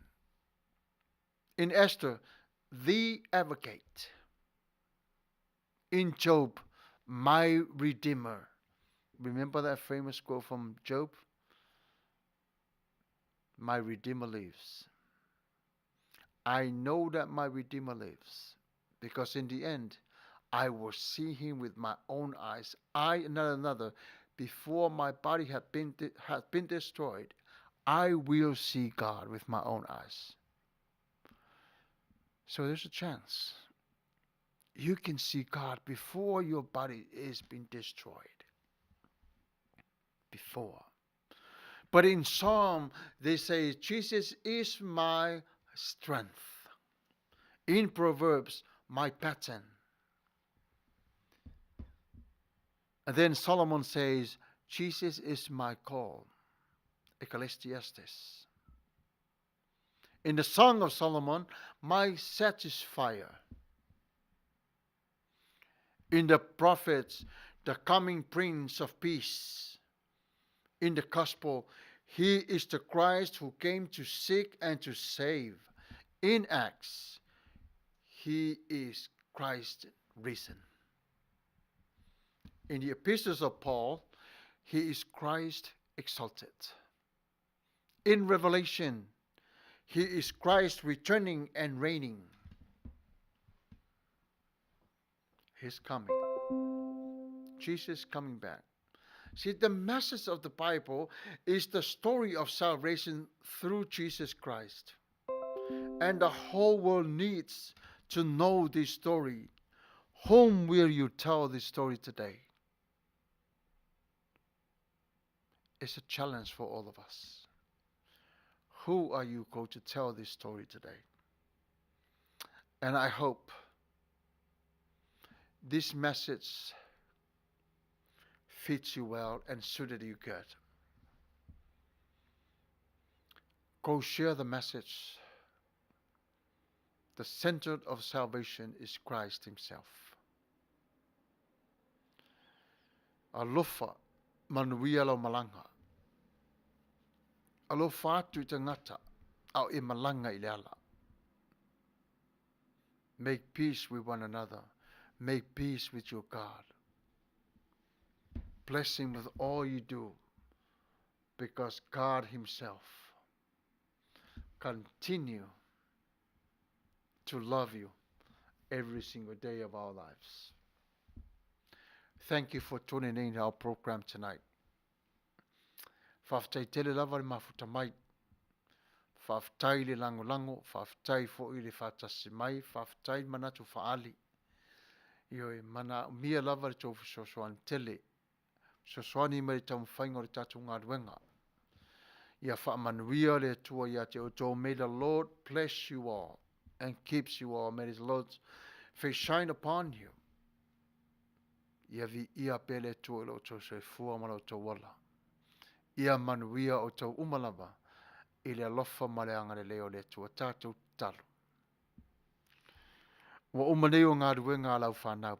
In Esther, the advocate. In Job, my redeemer. Remember that famous quote from Job? My redeemer lives. I know that my redeemer lives, because in the end, I will see Him with my own eyes. I and not another. Before my body has been destroyed, I will see God with my own eyes. So there's a chance. You can see God before your body is being destroyed. Before. But in Psalm, they say, Jesus is my strength. In Proverbs, my pattern. And then Solomon says, Jesus is my call. Ecclesiastes. In the Song of Solomon, my satisfier. In the prophets, the coming Prince of Peace. In the Gospel, He is the Christ who came to seek and to save. In Acts, He is Christ risen. In the epistles of Paul, He is Christ exalted. In Revelation, He is Christ returning and reigning. He's coming. Jesus coming back. See, the message of the Bible is the story of salvation through Jesus Christ. And the whole world needs to know this story. Whom will you tell this story today? It's a challenge for all of us. Who are you going to tell this story today? And I hope this message fits you well and suited you good. Go share the message. The center of salvation is Christ Himself. Alofa Manuia lo malanga. Alofa atu tangata au I malanga ileala. Make peace with one another. Make peace with your God. Bless Him with all you do, because God Himself continue to love you every single day of our lives. Thank you for tuning in to our program tonight. Faafetai tele lava le mafuta mai. Faafetai le lango, faafetai fo'i le fatasi mai, faafetai manatu faali. Io mana mia lava le tofu sosoani tele. Sosoani mai tamu whaingo le tatu ngā ruenga. Ia Manuia le tua ia te oto. May the Lord bless you all and keeps you all. May his Lord's face shine upon you. Ia vi ia pele tua lo to se fua malo to wala. Ia Manuia o tau umalava. Ile alofa maleanga le leo le tua tātou talo. Wa umaneo ngā ruenga lau whanau.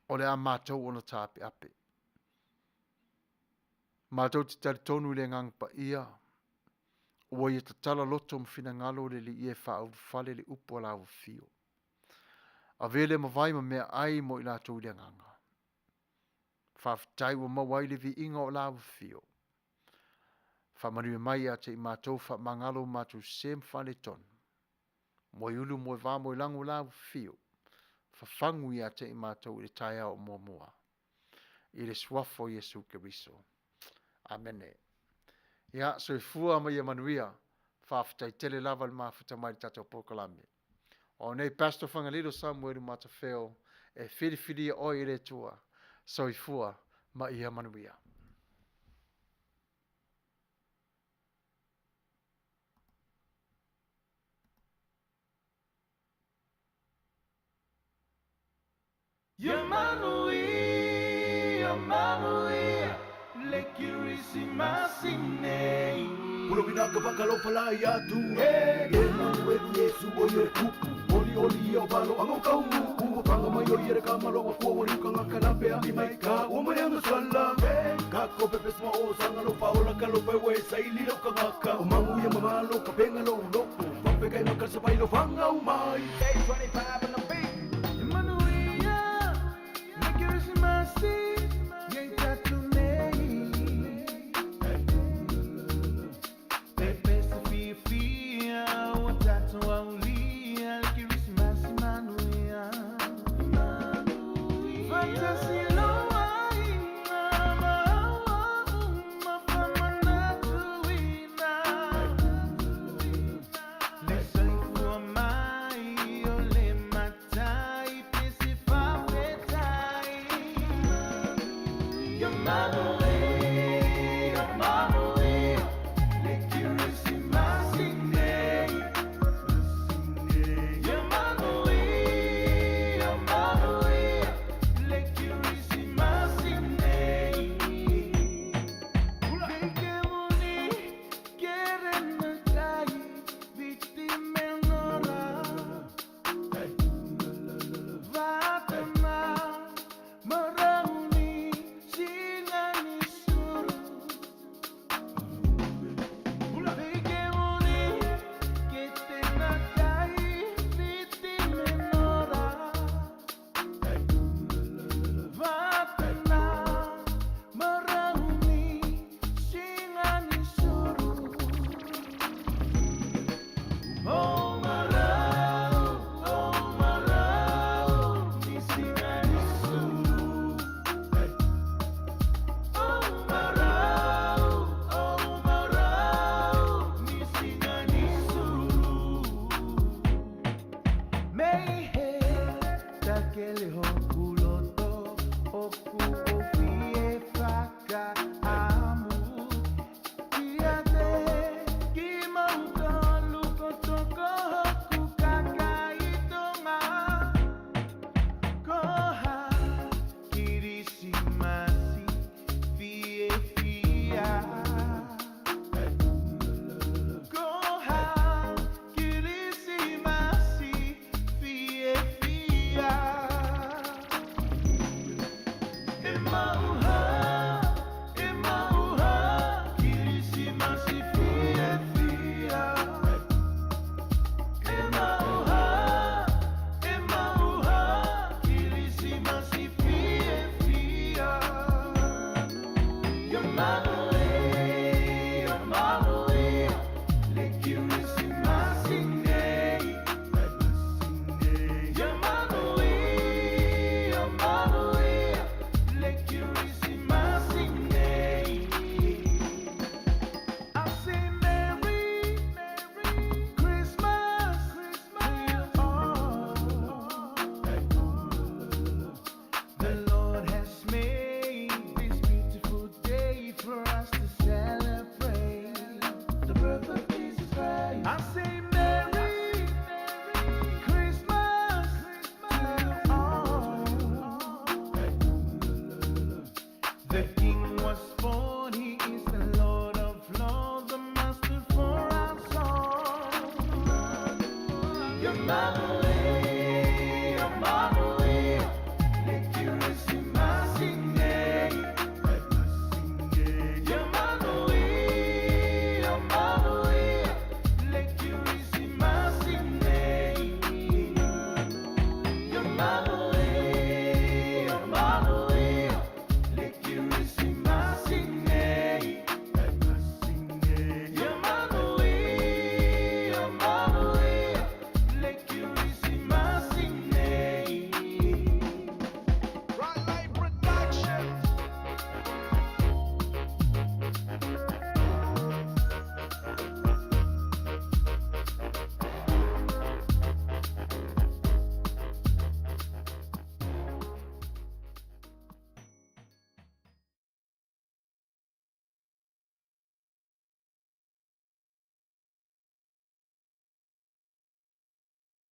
O le a mātou ona tāpe ape. Mātou te tari tonu le ngangpa ia. Ua ia tatala loto mwhina ngalo le li ie whaau whale le upo lau fio. A vele mawai ma mea ai mo i lātou le nganga. Faafetai ua mawai le vi inga o lau fio. Manuia mai a te i mātou mangalo mātou sem whale ton. Mo i ulu mo i vā mo i lango lau fio. Fangu ia te i mātou i tai au mua mua. I le swafo Yesu Keriso. Amene. Ia, so i fua mai Manuia, Faafetai tele lava le mafuta mai tatou Polokalame. O nei Pastor Whangalilo Samuel Matafeo, e whiriwhiri o i le tua, so i fua mai Manuia. Manuia, le Kirismasi nei. Uno vinaka bakalo pala ya tu. Ena wetu Yesu oye kuku. Oli o balo amo kaumu. Umo panga mayo yere kamalo wa kuo wali kanga kanape a imaika. Uma yanga sala. Kako pepe sma o sangalo paola kalo pewe saili lo kangaka. Umangu ya mamalo kapenga lo loko. Papeka imakasa bailo fanga umai. 25 on the beat. Manuia, le Kirismasi. The King was born, he is the Lord of Lords, the Master for our soul. Your Manuia, lekurisi masine. Your Manuia, lekurisi masine. Your Manuia.